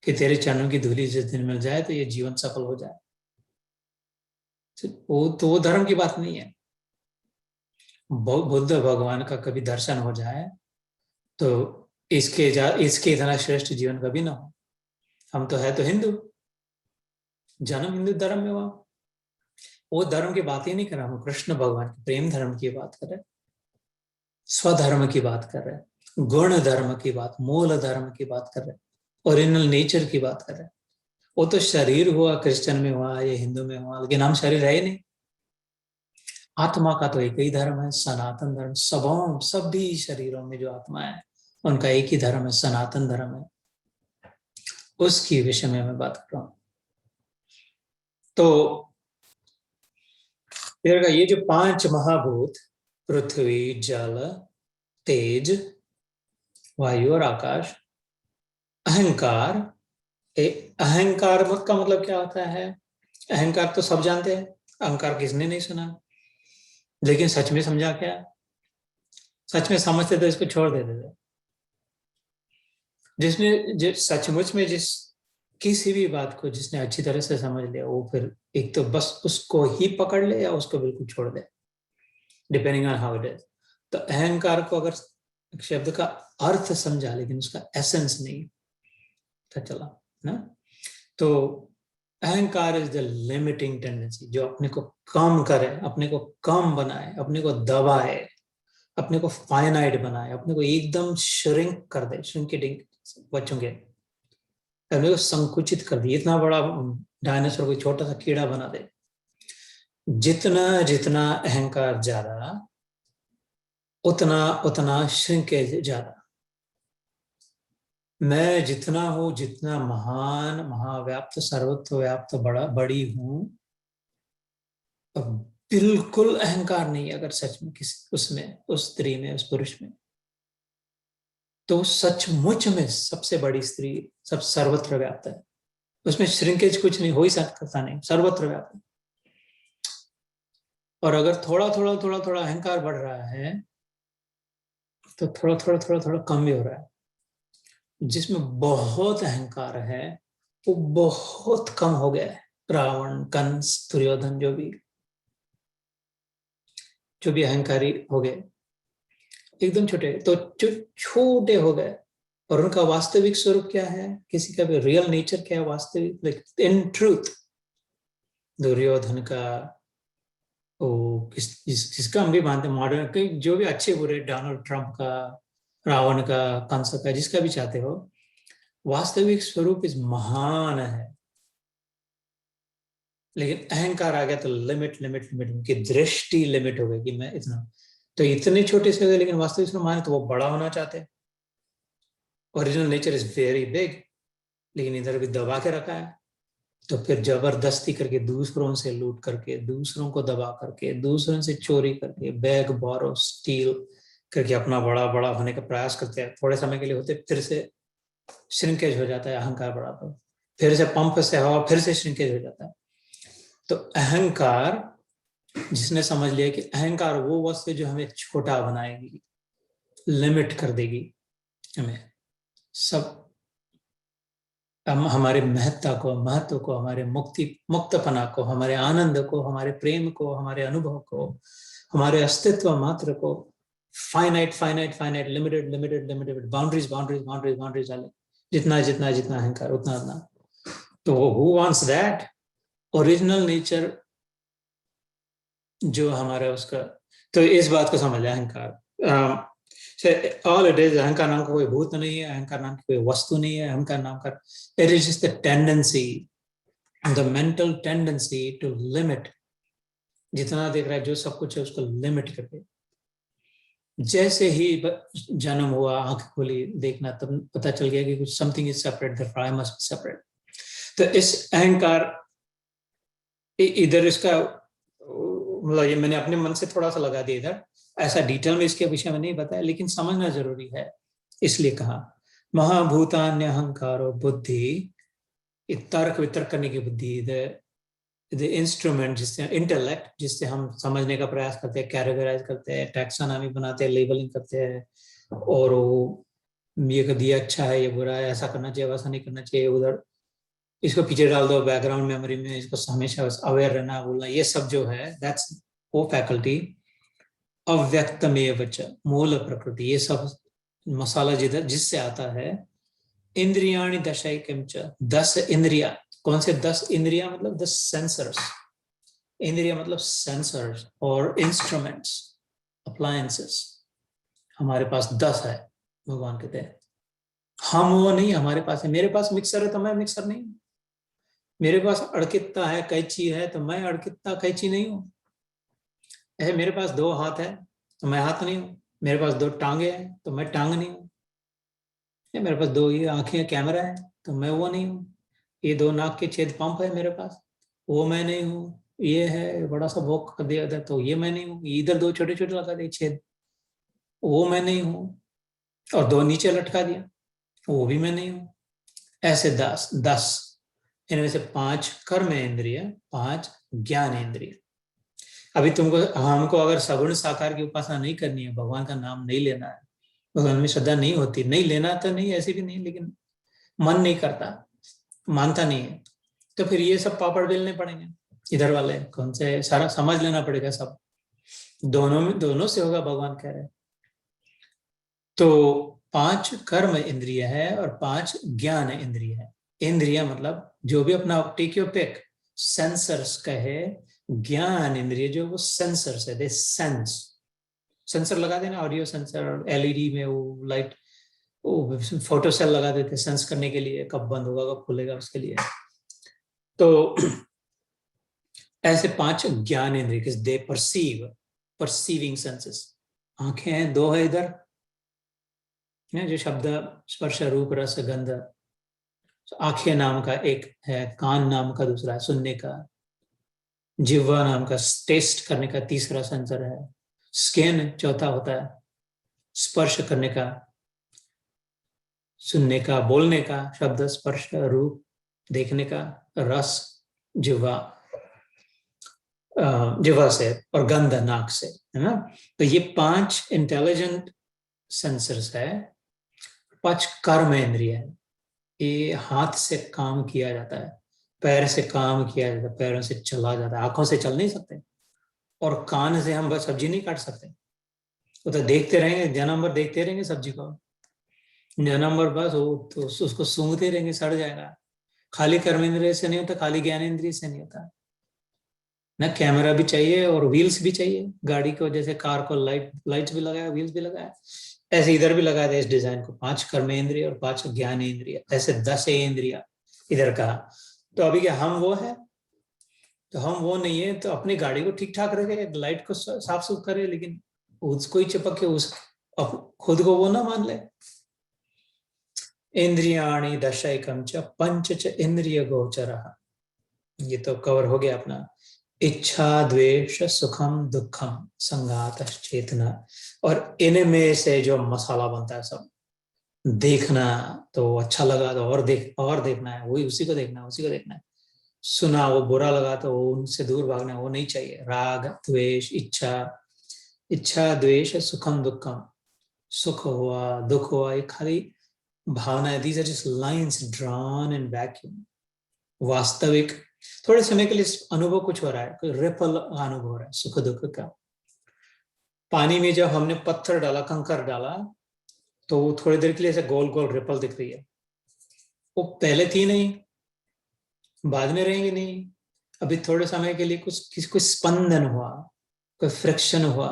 S1: कि तेरे चरणों की धूली जिस दिन मिल जाए तो ये जीवन सफल हो जाए। वो धर्म की बात नहीं है। बुद्ध भगवान का कभी दर्शन हो जाए तो इसके इतना श्रेष्ठ जीवन कभी ना हो। हम तो है तो हिंदू, जन्म हिंदू धर्म में हुआ, वो धर्म की बात ही नहीं कर रहा हूँ, कृष्ण भगवान की प्रेम धर्म की बात कर रहे, स्वधर्म की बात कर रहे, गुण धर्म की बात, मूल धर्म की बात कर रहे, ओरिजिनल नेचर की बात कर रहे। वो तो शरीर हुआ, क्रिश्चियन में हुआ या हिंदू में हुआ, लेकिन हम शरीर है ही नहीं। आत्मा का तो एक ही धर्म है, सनातन धर्म। सभी शरीरों में जो आत्मा है उनका एक ही धर्म है, सनातन धर्म है। उसकी विषय में मैं बात कर रहा हूं। तो ये जो 5 महाभूत, पृथ्वी, जल, तेज, वायु और आकाश, अहंकार, अहंकार का मतलब क्या होता है? अहंकार तो सब जानते हैं, अहंकार किसने नहीं सुना, लेकिन सच में समझा क्या? सच में समझते तो इसको छोड़ देते थे। जिसने सचमुच में किसी भी बात को जिसने अच्छी तरह से समझ लिया, वो फिर एक तो बस उसको ही पकड़ ले या उसको बिल्कुल छोड़ दे, depending on how it is. तो अहंकार को अगर शब्द का अर्थ समझा लेकिन उसका एसेंस नहीं पता चला ना, तो अहंकार इज द लिमिटिंग टेंडेंसी, जो अपने को कम करे, अपने को कम बनाए, अपने को दबाए, अपने को फाइनाइट बनाए, अपने को एकदम श्रिंक कर दे, श्रिंकिंग बच्चों के, अपने को संकुचित कर दे, इतना बड़ा डायनासोर को छोटा सा कीड़ा बना दे। जितना जितना अहंकार ज्यादा, उतना उतना श्रिंकेज ज्यादा। मैं जितना हूं, जितना महान, महाव्याप्त, सर्वत्व व्याप्त, बड़ी हूं, बिल्कुल अहंकार नहीं अगर सच में उसमें, उस स्त्री में, उस पुरुष में, तो सचमुच में सबसे बड़ी स्त्री सब सर्वत्र व्याप्त है। उसमें श्रिंकेज कुछ नहीं हो ही सकता, नहीं, सर्वत्र व्याप्त है। और अगर थोड़ा थोड़ा थोड़ा थोड़ा अहंकार बढ़ रहा है तो थोड़ा थोड़ा थोड़ा थोड़ा कम भी हो रहा है। जिसमें बहुत अहंकार है वो बहुत कम हो गया है। रावण, कंस, दुर्योधन, जो भी अहंकारी हो गए, एकदम छोटे, तो छोटे हो गए। और उनका वास्तविक स्वरूप क्या है, किसी का भी रियल नेचर क्या है, वास्तविक, लाइक इन ट्रूथ। दुर्योधन का, जिसका हम भी मानते, मॉडर्न जो भी अच्छे बुरे, डोनाल्ड ट्रंप का, रावण का, कंस का, जिसका भी चाहते हो, वास्तविक स्वरूप इस महान है। लेकिन अहंकार आ गया तो लिमिट लिमिट लिमिट, उनकी दृष्टि लिमिट हो गई कि मैं इतना, तो इतने छोटे से हो गए, लेकिन वास्तविक स्वरूप माने तो वो बड़ा होना चाहते हैं। Original nature is very big, लेकिन इधर भी दबा के रखा है। तो फिर जबरदस्ती करके, दूसरों से लूट करके, दूसरों को दबा करके, दूसरों से चोरी करके, बैग बोरो स्टील करके अपना बड़ा बड़ा होने का प्रयास करते हैं। थोड़े समय के लिए होते, फिर से श्रिंकेज हो जाता है, अहंकार बढ़ाता है, फिर से पंप से हवा, फिर से श्रिंकेज हो जाता है। तो अहंकार, जिसने समझ लिया कि अहंकार वो वस्तु जो हमें छोटा बनाएगी, लिमिट कर देगी हमें, सब हमारे महत्व को, हमारे मुक्तपना को, हमारे आनंद को, हमारे प्रेम को, हमारे अनुभव को, हमारे अस्तित्व मात्र को फाइनाइट, लिमिटेड, बाउंड्रीज वाले, जितना अहंकार उतना। तो who wants that original nature जो हमारा उसका। तो इस बात को समझ अहंकार ऑल इट इज। अहंकार नाम का कोई भूत नहीं है, अहंकार नाम की कोई वस्तु नहीं है। अहंकार नाम का it is just the tendency, the mental tendency to limit. जितना देख रहा है जो सब कुछ है उसको लिमिट करके। जैसे ही जन्म हुआ, आंख खोली, देखना, तब पता चल गया कि कुछ something is separate, that I must be separate. तो इस अहंकार इधर इसका मतलब ये मैंने अपने मन से थोड़ा सा लगा दिया इधर, ऐसा डिटेल में इसके विषय में नहीं बताया, लेकिन समझना जरूरी है। इसलिए कहा महाभूतान्य अहंकारो बुद्धि, तर्क वितर्क करने की बुद्धि, द इंस्ट्रूमेंट जिससे इंटेलेक्ट, जिससे हम समझने का प्रयास करते हैं, कैटेगराइज करते हैं, टैक्सोनॉमी बनाते हैं, लेबलिंग करते हैं, और वो ये दिया अच्छा है, ये बुरा है, ऐसा करना चाहिए, वैसा नहीं करना चाहिए, उधर इसको पीछे डाल दो बैकग्राउंड मेमोरी में, इसको हमेशा अवेयर रहना, बोलना, ये सब जो है दैट्स वो फैकल्टी अव्यक्तमेव च मूल प्रकृति। ये सब मसाला जिधर जिससे आता है। इंद्रियाणि दशैकम च, 10 इंद्रिया। कौन से 10 इंद्रिया? मतलब 10 सेंसर्स। इंद्रिया मतलब सेंसर्स और इंस्ट्रूमेंट्स, अप्लायंसेस। हमारे पास 10 है, भगवान कहते हैं। हम वो नहीं, हमारे पास है। मेरे पास मिक्सर है तो मैं मिक्सर नहीं हूं। मेरे पास अड़कित्ता है, कैंची है, तो मैं अड़कित्ता कैंची नहीं हूं। मेरे पास 2 हाथ है तो मैं हाथ नहीं हूं। मेरे पास 2 टांगे हैं तो मैं टांग नहीं हूं। मेरे पास 2 ये आंखें, कैमरा है, तो मैं वो नहीं हूं। ये 2 नाक के छेद पंप है मेरे पास, वो मैं नहीं हूँ। ये है बड़ा सा भोग कर दिया था तो ये मैं नहीं हूँ। इधर 2 छोटे छोटे लगा दिए छेद, वो मैं नहीं हूँ। और 2 नीचे लटका दिया, वो भी मैं नहीं हूँ। ऐसे 10 इनमें से 5 कर्म इंद्रिय, 5 ज्ञान इंद्रिय। अभी तुमको, हमको अगर सगुण साकार की उपासना नहीं करनी है, भगवान का नाम नहीं लेना है, भगवान में श्रद्धा नहीं होती, नहीं लेना तो नहीं, ऐसी भी नहीं, लेकिन मन नहीं करता, मानता नहीं है, तो फिर ये सब पापड़ बेलने पड़ेंगे। इधर वाले कौन से, सारा समझ लेना पड़ेगा सब। दोनों से होगा, भगवान कह रहे हैं। तो 5 कर्म इंद्रिय है और 5 ज्ञान इंद्रिय है। इंद्रिय मतलब जो भी अपना टेक योर पिक, सेंसर्स कहे, ज्ञान इंद्रिय जो वो सेंसर्स है, दे सेंसर लगा देना, ऑडियो सेंसर, एलईडी में वो लाइट, वो फोटो सेल लगा देते सेंस करने के लिए, कब बंद होगा कब खुलेगा उसके लिए। तो ऐसे 5 ज्ञान इंद्रिय, दे परसीविंग सेंसेस। आंखें हैं 2 है इधर, जो शब्द स्पर्श रूप रस गंध। आंखें नाम का एक है, कान नाम का दूसरा है, सुनने का। जिह्वा नाम का टेस्ट करने का तीसरा सेंसर है। स्किन चौथा होता है, स्पर्श करने का, सुनने का, बोलने का, शब्द स्पर्श रूप, देखने का, रस जिह्वा, जिह्वा से, और गंध नाक से, है ना। तो ये 5 इंटेलिजेंट सेंसर्स है। 5 कर्म इंद्रिय है। ये हाथ से काम किया जाता है, पैर से काम किया जाता है, पैरों से चला जाता है, आंखों से चल नहीं सकते, और कान से हम बस सब्जी नहीं काट सकते। वो तो देखते रहेंगे, जन्म भर देखते रहेंगे सब्जी को, जन्म भर बस वो तो उसको सूंघते रहेंगे, सड़ जाएगा। खाली कर्म इंद्रिय से नहीं होता, खाली ज्ञान इंद्रिय से नहीं होता ना। कैमरा भी चाहिए और व्हील्स भी चाहिए। गाड़ी को जैसे कार को लाइट्स भी लगाया, व्हील्स भी लगाया, ऐसे इधर भी लगाया था इस डिजाइन को। 5 कर्म इंद्रिय और 5 ज्ञान इंद्रिय, ऐसे 10 इंद्रिया इधर कहा। तो अभी क्या हम वो है? तो हम वो नहीं है, तो अपनी गाड़ी को ठीक ठाक रखे, लाइट को साफ सुथ करे, लेकिन उसको ही चिपक के उस खुद को वो ना मान ले। इंद्रियाणि दशैकम च पंच च इंद्रिय गोचरः। ये तो कवर हो गया अपना। इच्छा द्वेष सुखम दुखम संघात चेतना। और इनमें से जो मसाला बनता है सब, देखना तो अच्छा लगा तो और देखना है, वही उसी को देखना है, उसी को देखना है। सुना वो बुरा लगा तो वो उनसे दूर भागना है, वो नहीं चाहिए। राग द्वेष इच्छा द्वेष सुखम दुखम, सुख हुआ दुख हुआ, ये खाली भावना है। These are just lines drawn in vacuum. वास्तविक थोड़े समय के लिए अनुभव कुछ हो रहा है, कोई रिपल अनुभव हो रहा है सुख दुख का, पानी में जब हमने पत्थर डाला, कंकर डाला, तो वो थोड़ी देर के लिए ऐसे गोल गोल रिपल दिख रही है। वो पहले थी नहीं, बाद में रहेंगे नहीं, अभी थोड़े समय के लिए कुछ स्पंदन हुआ, कोई फ्रिक्शन हुआ,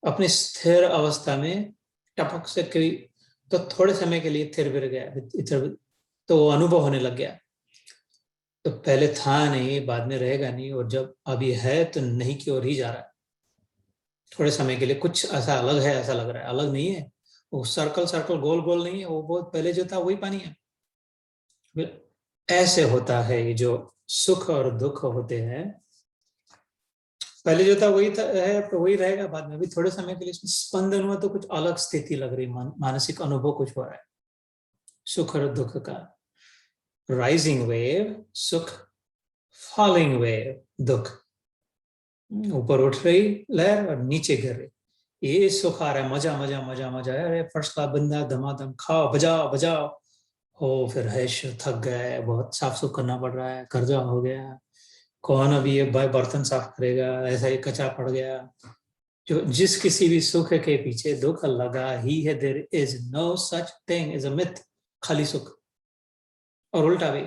S1: अपनी स्थिर अवस्था में टपक से कोई, तो थोड़े समय के लिए थिर बिर गया, इधर, तो वो अनुभव होने लग गया। तो पहले था नहीं, बाद में रहेगा नहीं, और जब अभी है तो नहीं की ओर ही जा रहा है। थोड़े समय के लिए कुछ ऐसा अलग है, ऐसा लग रहा है, अलग नहीं है वो, सर्कल सर्कल गोल गोल नहीं है वो, बहुत पहले जो था वही पानी है। ऐसे होता है ये जो सुख और दुख होते हैं, पहले जो था वही था, है तो वही रहेगा, बाद में भी थोड़े समय के लिए इसमें स्पंदन हुआ तो कुछ अलग स्थिति लग रही, मानसिक अनुभव कुछ हो रहा है सुख और दुख का। राइजिंग वेव सुख, फॉलिंग वेव दुख, ऊपर उठ रही लहर और नीचे गिर रही, ये सुख आ रहा है, मजा मजा मजा मजा, अरे फर्स्ट क्लास बंदा, धमाधम खाओ, बजाओ बजाओ, हो फिर हैश थक गए, बहुत साफ सुफ करना पड़ रहा है, कर्जा हो गया, कौन अभी ये भाई बर्तन साफ करेगा, ऐसा ही कचरा पड़ गया। जो जिस किसी भी सुख के पीछे दुख लगा ही है, there is no such thing is a myth, खाली सुख। और उल्टा भी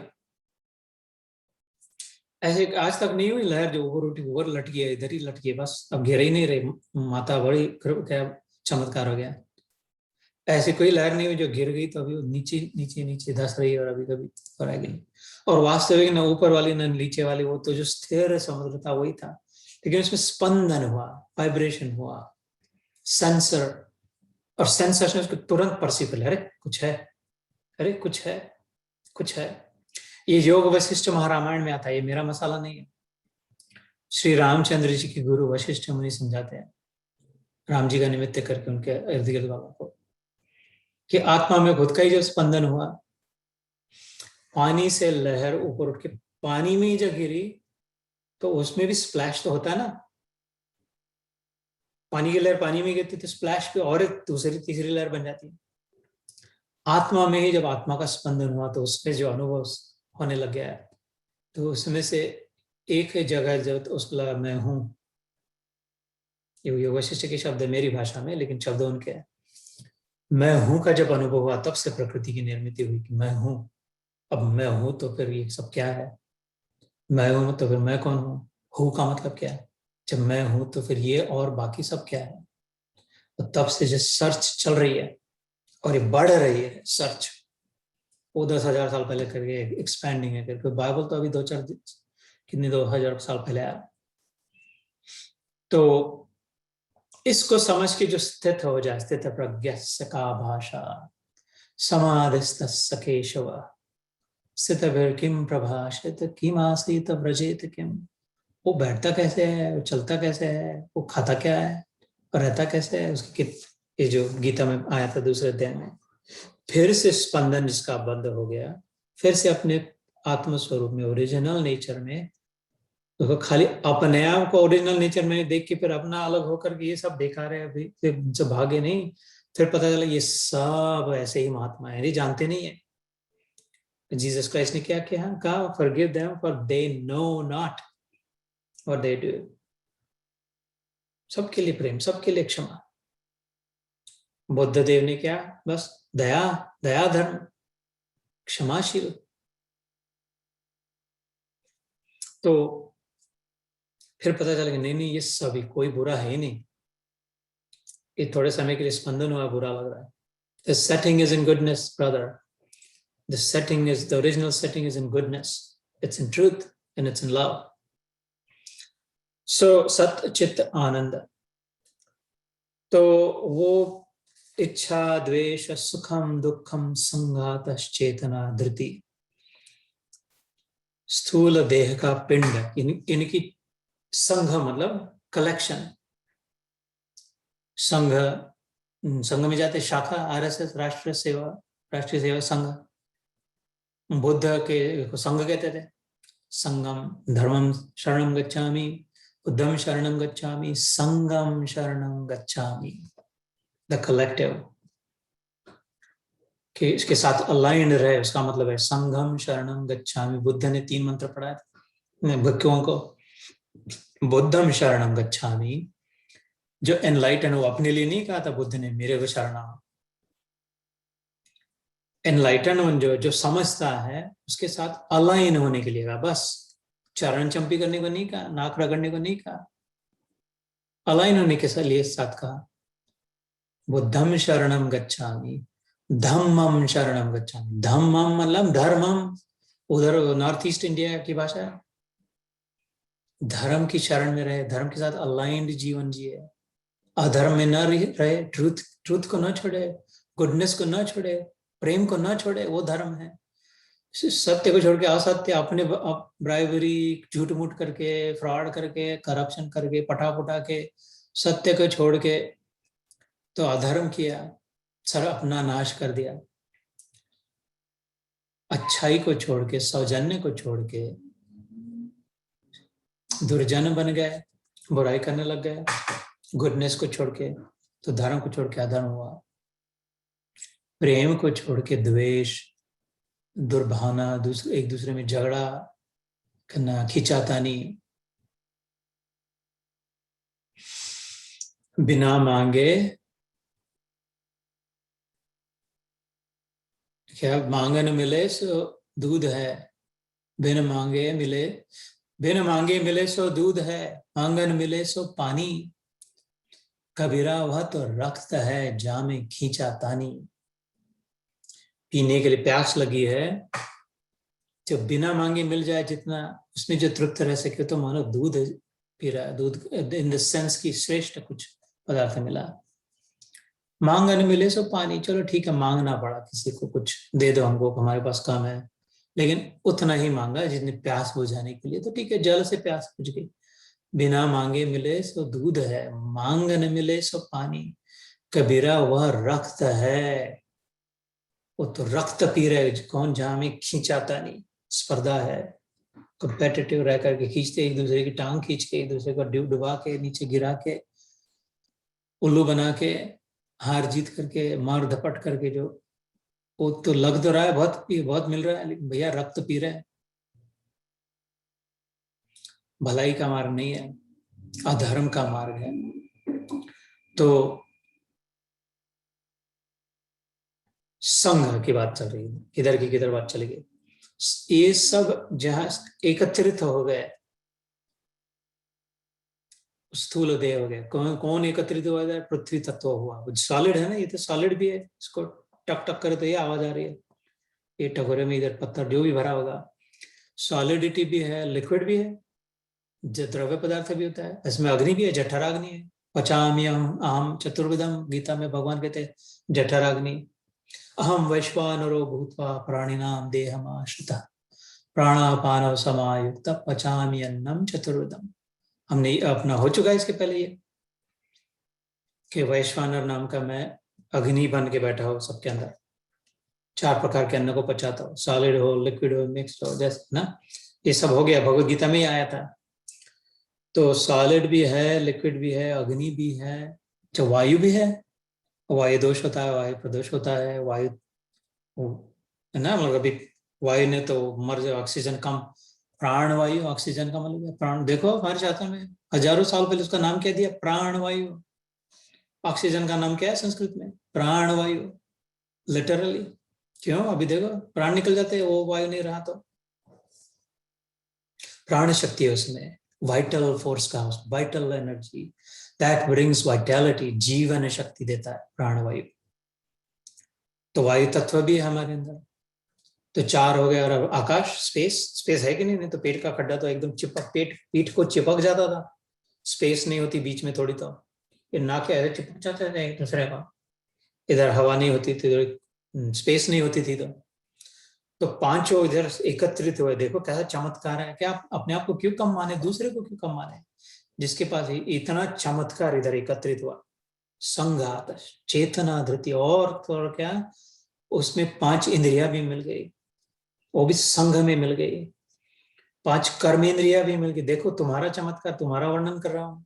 S1: ऐसे आज तक नहीं हुई लहर जो ऊपर उठी, ऊपर लटकी है, इधर ही लटकी है, बस अब घेर ही नहीं रही माता, बड़ी क्या चमत्कार हो गया। ऐसी कोई लहर नहीं हुई जो गिर गई तो अभी नीचे नीचे नीचे धस रही है, और अभी कभी ऊपर आ गई। और वास्तविक न ऊपर वाली न नीचे वाली, वो तो जो स्थिर समुद्र था वही था, लेकिन उसमें स्पंदन हुआ, वाइब्रेशन हुआ, सेंसर, और सेंसर उसको तुरंत परसिबल, अरे कुछ है, अरे कुछ है, कुछ है। ये योग वशिष्ठ महारामायण में आता है, ये मेरा मसाला नहीं है। श्री रामचंद्र जी के गुरु वशिष्ठ मुनि समझाते हैं, राम जी का निमित्त करके उनके इर्द गिर्द वालों को, कि आत्मा में खुद का ही जो स्पंदन हुआ, पानी से लहर ऊपर उठ के पानी में ही जब गिरी, तो उसमें भी स्प्लैश तो होता है ना, पानी की लहर पानी में गिरती तो स्प्लैश पे और एक दूसरी तीसरी लहर बन जाती है। आत्मा में ही जब आत्मा का स्पंदन हुआ, तो उसमें जो अनुभव होने लग गया है, तो उसमें से एक जगह जब उसको लगा मैं हूं, ये वशिष्ठ के शब्द है मेरी भाषा में, लेकिन शब्द उनके है, मैं हूं का जब अनुभव हुआ, तब से प्रकृति की निर्मित हुई कि मैं हूं। अब मैं हूं तो फिर ये सब क्या है, मैं हूं तो फिर मैं कौन हूं का मतलब क्या है, जब मैं हूं तो फिर ये और बाकी सब क्या है। तो तब से जो सर्च चल रही है, और ये बढ़ रही है सर्च, वो 10,000 साल पहले करके एक्सपैंडिंग है करके, बाइबल तो अभी 2,000 साल पहले आया। तो इसको समझ के जो स्थित हो जाए, स्थित प्रज्ञस्य का भाषा समाधिस्तस्य केशव स्थित किम प्रभाषित किम आसीत व्रजेत किम, वो बैठता कैसे है, वो चलता कैसे है, वो खाता क्या है, और रहता कैसे है, उसकी ये जो गीता में आया था दूसरे अध्याय में, फिर से स्पंदन जिसका बंद हो गया, फिर से अपने आत्मस्वरूप में, ओरिजिनल नेचर में, तो खाली अपने आप को ओरिजिनल नेचर में देख के फिर अपना अलग होकर के ये सब बेकार है, अभी जब भागे नहीं, फिर पता चला ये सब ऐसे ही महात्मा है, ये जानते नहीं है। जीसस क्राइस्ट ने क्या किया, कहा forgive them for they know not what they do. सबके लिए प्रेम, सबके लिए क्षमा। बुद्ध देव ने क्या, बस दया, दया धर्म, क्षमाशील। तो फिर पता चला कि नहीं नहीं, ये सभी कोई बुरा है ही नहीं, ये थोड़े समय के लिए स्पंदन हुआ, बुरा लग रहा है। The setting is in goodness, brother. The setting is, the original setting is in goodness. It's in truth and it's in love. So सत चित्त आनंद, तो वो इच्छा द्वेष सुखम दुखम संघात चेतना धृति, स्थूल देह का पिंड, इनकी संघ मतलब कलेक्शन, संघ, संघ में जाते शाखा, आरएसएस राष्ट्रीय सेवा संघ, बुद्ध के संघ कहते थे, संगम धर्मम शरणम गच्छामि, बुद्धम शरणम गच्छामि, संगम शरणम गच्छामि, द कलेक्टिव, कि इसके साथ अलाइंड रहे, उसका मतलब है संगम शरणम गच्छामि। बुद्ध ने 3 मंत्र पढ़ाए थे भिक्षुओं को, बुद्धम शरणम गच्छामि, जो एनलाइटन, वो अपने लिए नहीं कहा था बुद्ध ने मेरे को शरणा। एनलाइटन जो जो समझता है उसके साथ अलाइन होने के लिए कहा, बस चरण चंपी करने को नहीं कहा, नाक रगड़ने को नहीं कहा, अलाइन होने के लिए साथ कहा। बुद्धम शरणम गच्छामि, धम्मम शरणम गच्छामि। धम्मम मतलब धर्मम, उधर नॉर्थ ईस्ट इंडिया की भाषा है। धर्म की शरण में रहे, धर्म के साथ अलाइंड जीवन जिए, अधर्म में न रहे, ट्रूथ ट्रूथ को न छोड़े, गुडनेस को न छोड़े, प्रेम को न छोड़े, वो धर्म है। सत्य को छोड़ के असत्य, अपने ब्राइबरी, झूठ मूठ करके, फ्रॉड करके, करप्शन करके, पटा पुटा के, सत्य को छोड़ के तो अधर्म किया, सर अपना नाश कर दिया। अच्छाई को छोड़ के, सौजन्य को छोड़ के दुर्जन बन गए, बुराई करने लग गए। गुडनेस को छोड़ के तो धर्म को छोड़ के अधर्म हुआ। प्रेम को छोड़ के द्वेष, दुर्भावना, एक दूसरे में झगड़ा करना, खींचातानी, बिना मांगे, क्या मांगन मिले सो दूध है, बिन मांगे मिले, बिन मांगे मिले सो दूध है, मांगन मिले सो पानी। कबीरा वह तो रक्त है जामे खींचा तानी। पीने के लिए प्यास लगी है, जो बिना मांगे मिल जाए जितना, उसमें जो तृप्त रह सके, तो मानो दूध पी रहा है। दूध इन द सेंस की श्रेष्ठ कुछ पदार्थ मिला। मांगन मिले सो पानी, चलो ठीक है, मांगना पड़ा, किसी को कुछ दे दो हमको, हमारे पास कम है, लेकिन उतना ही मांगा जितनी प्यास बुझाने के लिए, तो ठीक है, जल से प्यास बुझ गई। बिना मांगे मिले सो दूध है, मांगन मिले सो पानी। कबीरा वह रक्त है, वो तो रक्त पी रहे, कौन जहां में खींचाता नहीं। स्पर्धा है, कंपेटिटिव रह करके खींचते, एक दूसरे की टांग खींच के, एक दूसरे को डुबा के, नीचे गिरा के, उल्लू बना के, हार जीत करके, मार धपट करके, जो वो तो लग तो रहा है बहुत, बहुत मिल रहा है, लेकिन भैया रक्त पी रहे हैं। भलाई का मार्ग नहीं है, अधर्म का मार्ग है। तो संघ की बात चल रही है, किधर की किधर बात चली गई। ये सब जहां एकत्रित हो गए, स्थूल देह हो गया। कौन कौन एकत्रित हुआ है? पृथ्वी तत्व हुआ। सॉलिड है ना, ये तो सॉलिड भी है, इसको टक टक करे तो ये आवाज आ रही है। ये टकोरे में इधर पत्थर जो भी भरा होगा, सॉलिडिटी भी है, लिक्विड भी है, द्रव्य पदार्थ भी होता है। इसमें अग्नि भी है, जठराग्नि है। पचाम्यहम अहम चतुर्विधम, गीता में भगवान कहते हैं जठराग्नि। अहम वैश्वानरो भूत्वा प्राणिनाम देहमाश्रितः प्राणापान समायुक्त पचामि अन्नम चतुर्विधम। हमने अपना हो चुका है इसके पहले ये, कि वैश्वानर नाम का मैं अग्नि बन के बैठा हूं सबके अंदर, 4 प्रकार के अन्न को पचाता हूँ, सॉलिड हो, लिक्विड हो, मिक्स्ड हो, जैसे ना, ये सब हो गया, भगवत गीता में ही आया था। तो सॉलिड भी है, लिक्विड भी है, अग्नि भी है, जो वायु भी है। वायु दोष होता है, वायु प्रदोष होता है, वायु है ना, मतलब अभी वायु ने तो मर जाए, ऑक्सीजन कम, प्राण वायु, ऑक्सीजन का मतलब प्राण। देखो हमारे शास्त्र में हजारों साल पहले उसका नाम क्या दिया, प्राण वायु। ऑक्सीजन का नाम क्या है संस्कृत में? प्राण वायु, लिटरली। क्यों? अभी देखो प्राण निकल जाते हैं, वो वायु नहीं रहा तो। प्राण शक्ति है उसमें, वाइटल फोर्स का, vital energy, that brings vitality, जीवन शक्ति देता है प्राण वायु। तो वायु तत्व भी है हमारे अंदर। तो 4 हो गए। और अब आकाश, स्पेस, स्पेस है कि नहीं तो पेट का खड्डा तो एकदम चिपक, पीठ को चिपक जाता था। स्पेस नहीं होती बीच में थोड़ी, तो ये नाक ऐसे चिपक जाते थे एक दूसरे का। इधर हवा नहीं होती थी, इधर स्पेस नहीं होती थी, तो पांचों इधर एकत्रित हुए। देखो कैसा चमत्कार है। क्या आप अपने आप को क्यों कम माने, दूसरे को क्यों कम माने, जिसके पास इतना चमत्कार इधर एकत्रित हुआ। संघात, चेतना, धृति, और तो क्या, उसमें 5 इंद्रिया भी मिल गई, वो भी संघ में मिल गई। 5 कर्मेंद्रिया भी मिल गई। देखो तुम्हारा चमत्कार, तुम्हारा वर्णन कर रहा हूं,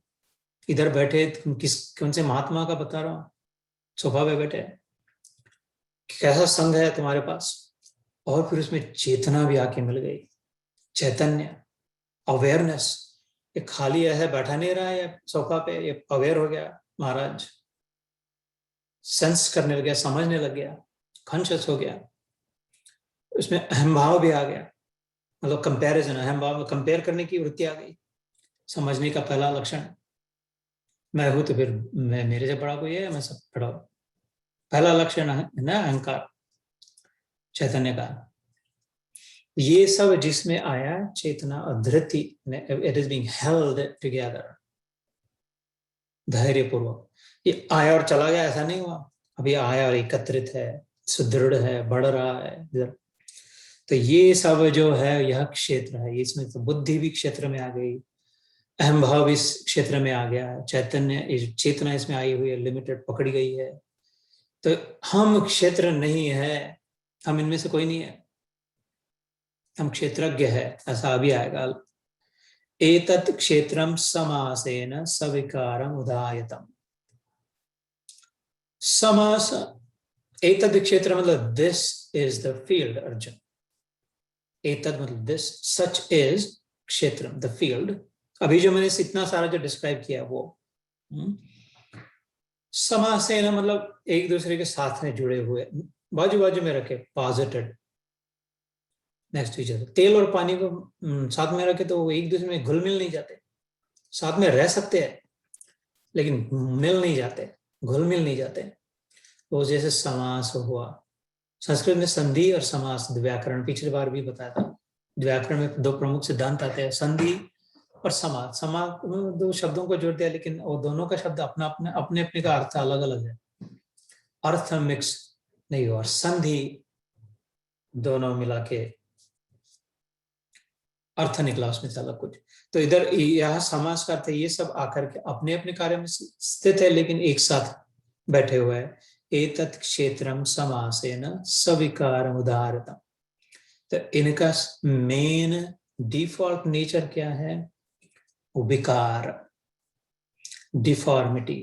S1: इधर बैठे कौन से महात्मा का बता रहा हूं, सोफा पे बैठे, कैसा संघ है तुम्हारे पास। और फिर उसमें चेतना भी आके मिल गई, चैतन्य, अवेयरनेस। ये खाली है, बैठा नहीं रहा है सोफा पे, ये अवेयर हो गया, महाराज सेंस करने लग गया, समझने लग गया, कॉन्शियस हो गया, उसमें अहम भाव भी आ गया, मतलब कंपैरिजन, अहम भाव, कंपेयर करने की वृत्ति आ गई। समझने का पहला लक्षण, मैं हूं तो फिर मैं, मेरे से बड़ा कोई है, मैं सब बड़ा हूं। पहला लक्षण है ना अहंकार, चैतन्य का। ये सब जिसमें आया चेतना और धृति, it is being held together, धैर्य पूर्वक। ये आया और चला गया ऐसा नहीं हुआ, अभी आया और एकत्रित है, सुदृढ़ है, बढ़ रहा है इधर। तो ये सब जो है यह क्षेत्र है, इसमें तो बुद्धि भी क्षेत्र में आ गई, अहम भाव इस क्षेत्र में आ गया, चैतन्य चेतना इसमें आई हुई है, लिमिटेड पकड़ी गई है। तो हम क्षेत्र नहीं है, हम इनमें से कोई नहीं है, हम क्षेत्रज्ञ है, ऐसा अभी आएगा। एतत् क्षेत्रम समासेन सविकारम उदायतम। समास, एतत् क्षेत्र मतलब this is the field Arjun. एतत् मतलब दिस, सच इज क्षेत्रम द फील्ड। अभी जो मैंने इतना सारा जो डिस्क्राइब किया वो समासेन मतलब एक दूसरे के साथ में जुड़े हुए, बाजू बाजू में रखे, पॉजिटेड नेक्स्ट टू ईच अदर। तेल और पानी को साथ में रखे तो वो एक दूसरे में घुल मिल नहीं जाते, साथ में रह सकते हैं लेकिन मिल नहीं जाते, घुल मिल नहीं जाते। वो जैसे समास हुआ, संस्कृत में संधि और समास, व्याकरण पिछली बार भी बताया था। व्याकरण में दो प्रमुख सिद्धांत आते हैं, संधि और समास। समास दो शब्दों को जोड़ दिया, लेकिन वो दोनों का शब्द अपना अपने अपने अपने का अर्थ अलग अलग है, अर्थ मिक्स नहीं हुआ। संधि दोनों मिला के अर्थ निकला उसमें से अलग कुछ। तो इधर यह समास का अर्थ है, ये सब आकर के अपने अपने कार्य में स्थित है लेकिन एक साथ बैठे हुए हैं। एतत् क्षेत्रम समासेन सविकारम उदाहरतम। तो इनका मेन डिफॉल्ट नेचर क्या है? विकार, डिफॉर्मिटी।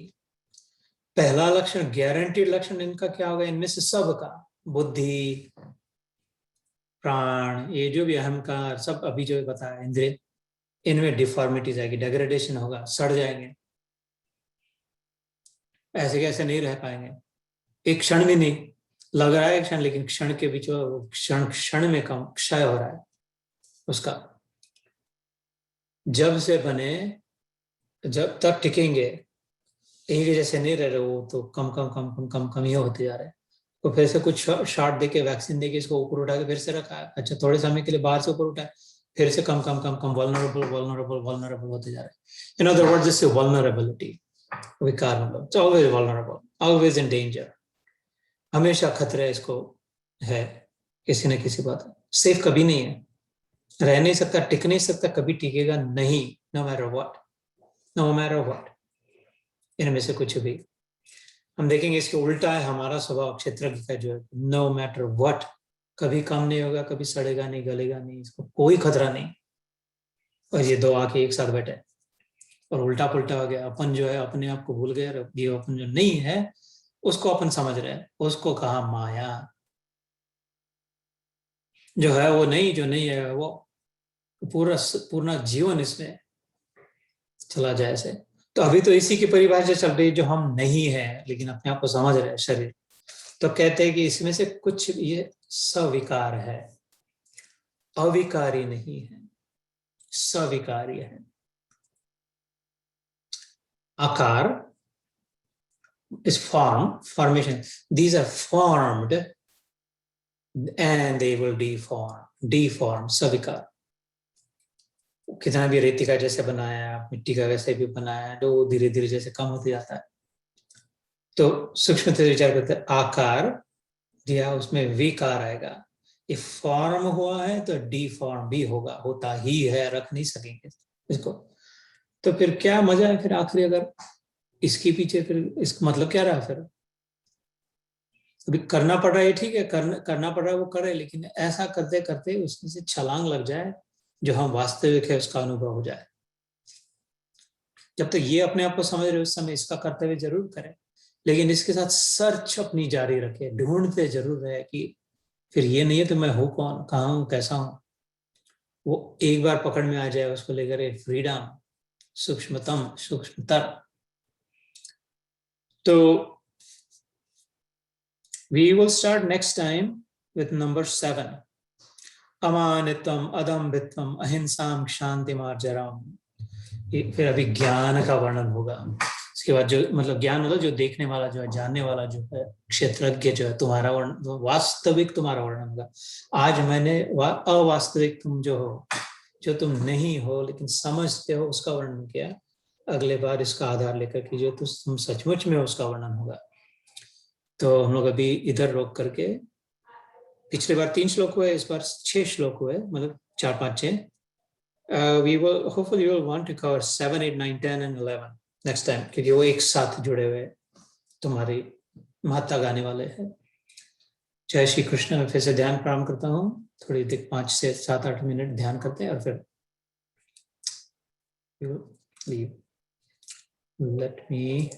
S1: पहला लक्षण, गारंटीड लक्षण इनका क्या होगा? इनमें से सबका, बुद्धि, प्राण, ये जो भी अहंकार, सब अभी जो बताया इंद्रिय, इनमें डिफॉर्मिटीज आएगी, डेग्रेडेशन होगा, सड़ जाएंगे, ऐसे कैसे नहीं रह पाएंगे। एक क्षण भी नहीं लग रहा है क्षण, लेकिन क्षण के बीच क्षण क्षण में कम क्षय हो रहा है उसका। जब से बने जब तक टिकेंगे, एक जैसे नहीं रह रहे, वो तो कम कम कम कम कम कम ही होते जा रहे हैं। तो फिर से कुछ शॉट देके, वैक्सीन देके इसको ऊपर उठा के फिर से रखा है, अच्छा थोड़े समय के लिए बाहर से ऊपर उठाए, फिर से कम कम कम कम वल्नरेबल वल्नरेबल वल्नरेबल होते जा रहे हैं। इन other words, this is vulnerability, विकार मतलब it's always vulnerable, always in danger, हमेशा खतरे इसको है किसी न किसी बात। सेफ कभी नहीं है, रह नहीं सकता, टिक नहीं सकता, कभी टिकेगा नहीं, no matter what, no matter what. इनमें से कुछ भी हम देखेंगे, इसके उल्टा है हमारा स्वभाव क्षेत्र का जो है, नो मैटर व्हाट, कभी कम नहीं होगा, कभी सड़ेगा नहीं, गलेगा नहीं, इसको कोई खतरा नहीं। और ये दो आके एक साथ बैठे और उल्टा पुल्टा हो गया। अपन जो है अपने आप को भूल गए, ये अपन जो नहीं है उसको अपन समझ रहे हैं, उसको कहा माया। जो है वो नहीं, जो नहीं है वो पूरा पूर्ण जीवन इसमें चला जाए ऐसे। तो अभी तो इसी की परिभाषा चल रही है, जो हम नहीं है लेकिन अपने आप को समझ रहे हैं शरीर। तो कहते हैं कि इसमें से कुछ ये सविकार है, अविकारी नहीं है, सविकारी है। आकार is form, formation. These are formed and they will deform, सविकार। कितना भी रेती का जैसे बनाया, मिट्टी का वैसे भी बनाया, जो धीरे धीरे जैसे कम होते जाता है। तो सूक्ष्म से विचार करते हैं, आकार दिया, उसमें विकार आएगा। ये फॉर्म हुआ है तो डिफॉर्म भी होगा, होता ही है, रख नहीं सकेंगे इसको। तो फिर क्या मजा है फिर आखिरी, अगर इसके पीछे फिर इसका मतलब क्या रहा फिर? अभी करना पड़ रहा है, ठीक है, करना पड़ रहा है, वो करे, लेकिन ऐसा करते करते उसमें से छलांग लग जाए, जो हम वास्तविक है उसका अनुभव हो जाए। जब तक तो ये अपने आप को समझ रहे उस समय इसका कर्तव्य जरूर करें, लेकिन इसके साथ सर्च अपनी जारी रखे, ढूंढते जरूर रहे कि फिर ये नहीं है तो मैं हूं कौन, कहाँ हूं, कैसा हूं। वो एक बार पकड़ में आ जाए, उसको लेकर फ्रीडम, सूक्ष्मतम सूक्ष्मतर, तो we will start next time with number 7. अमानित्वम अदम्भित्वम अहिंसाम शांति मार्जराम। फिर अभी ज्ञान का वर्णन होगा। इसके बाद जो मतलब ज्ञान मतलब जो देखने वाला जो है, जानने वाला जो है, क्षेत्रज्ञ जो है, तुम्हारा वर्णन, वास्तविक तुम्हारा वर्णन होगा। आज मैंने अवास्तविक तुम जो हो, जो तुम नहीं हो लेकिन समझते हो, उसका वर्णन किया। अगले बार इसका आधार लेकर के जो तुम सचमुच में उसका वर्णन होगा। तो हम लोग अभी इधर रोक करके, पिछले बार 3 श्लोक हुए, इस बार 6 श्लोक हुए, मतलब 4, 5, 6। We will hopefully you will want to cover 7, 8, 9, 10 and 11 next time, क्योंकि वो एक साथ जुड़े हुए तुम्हारी महत्ता गाने वाले हैं। जय श्री कृष्ण। मैं फिर से ध्यान प्रारंभ करता हूँ। थोड़ी देर 5 से 7, 8 मिनट ध्यान करते हैं और फिर leave. Let me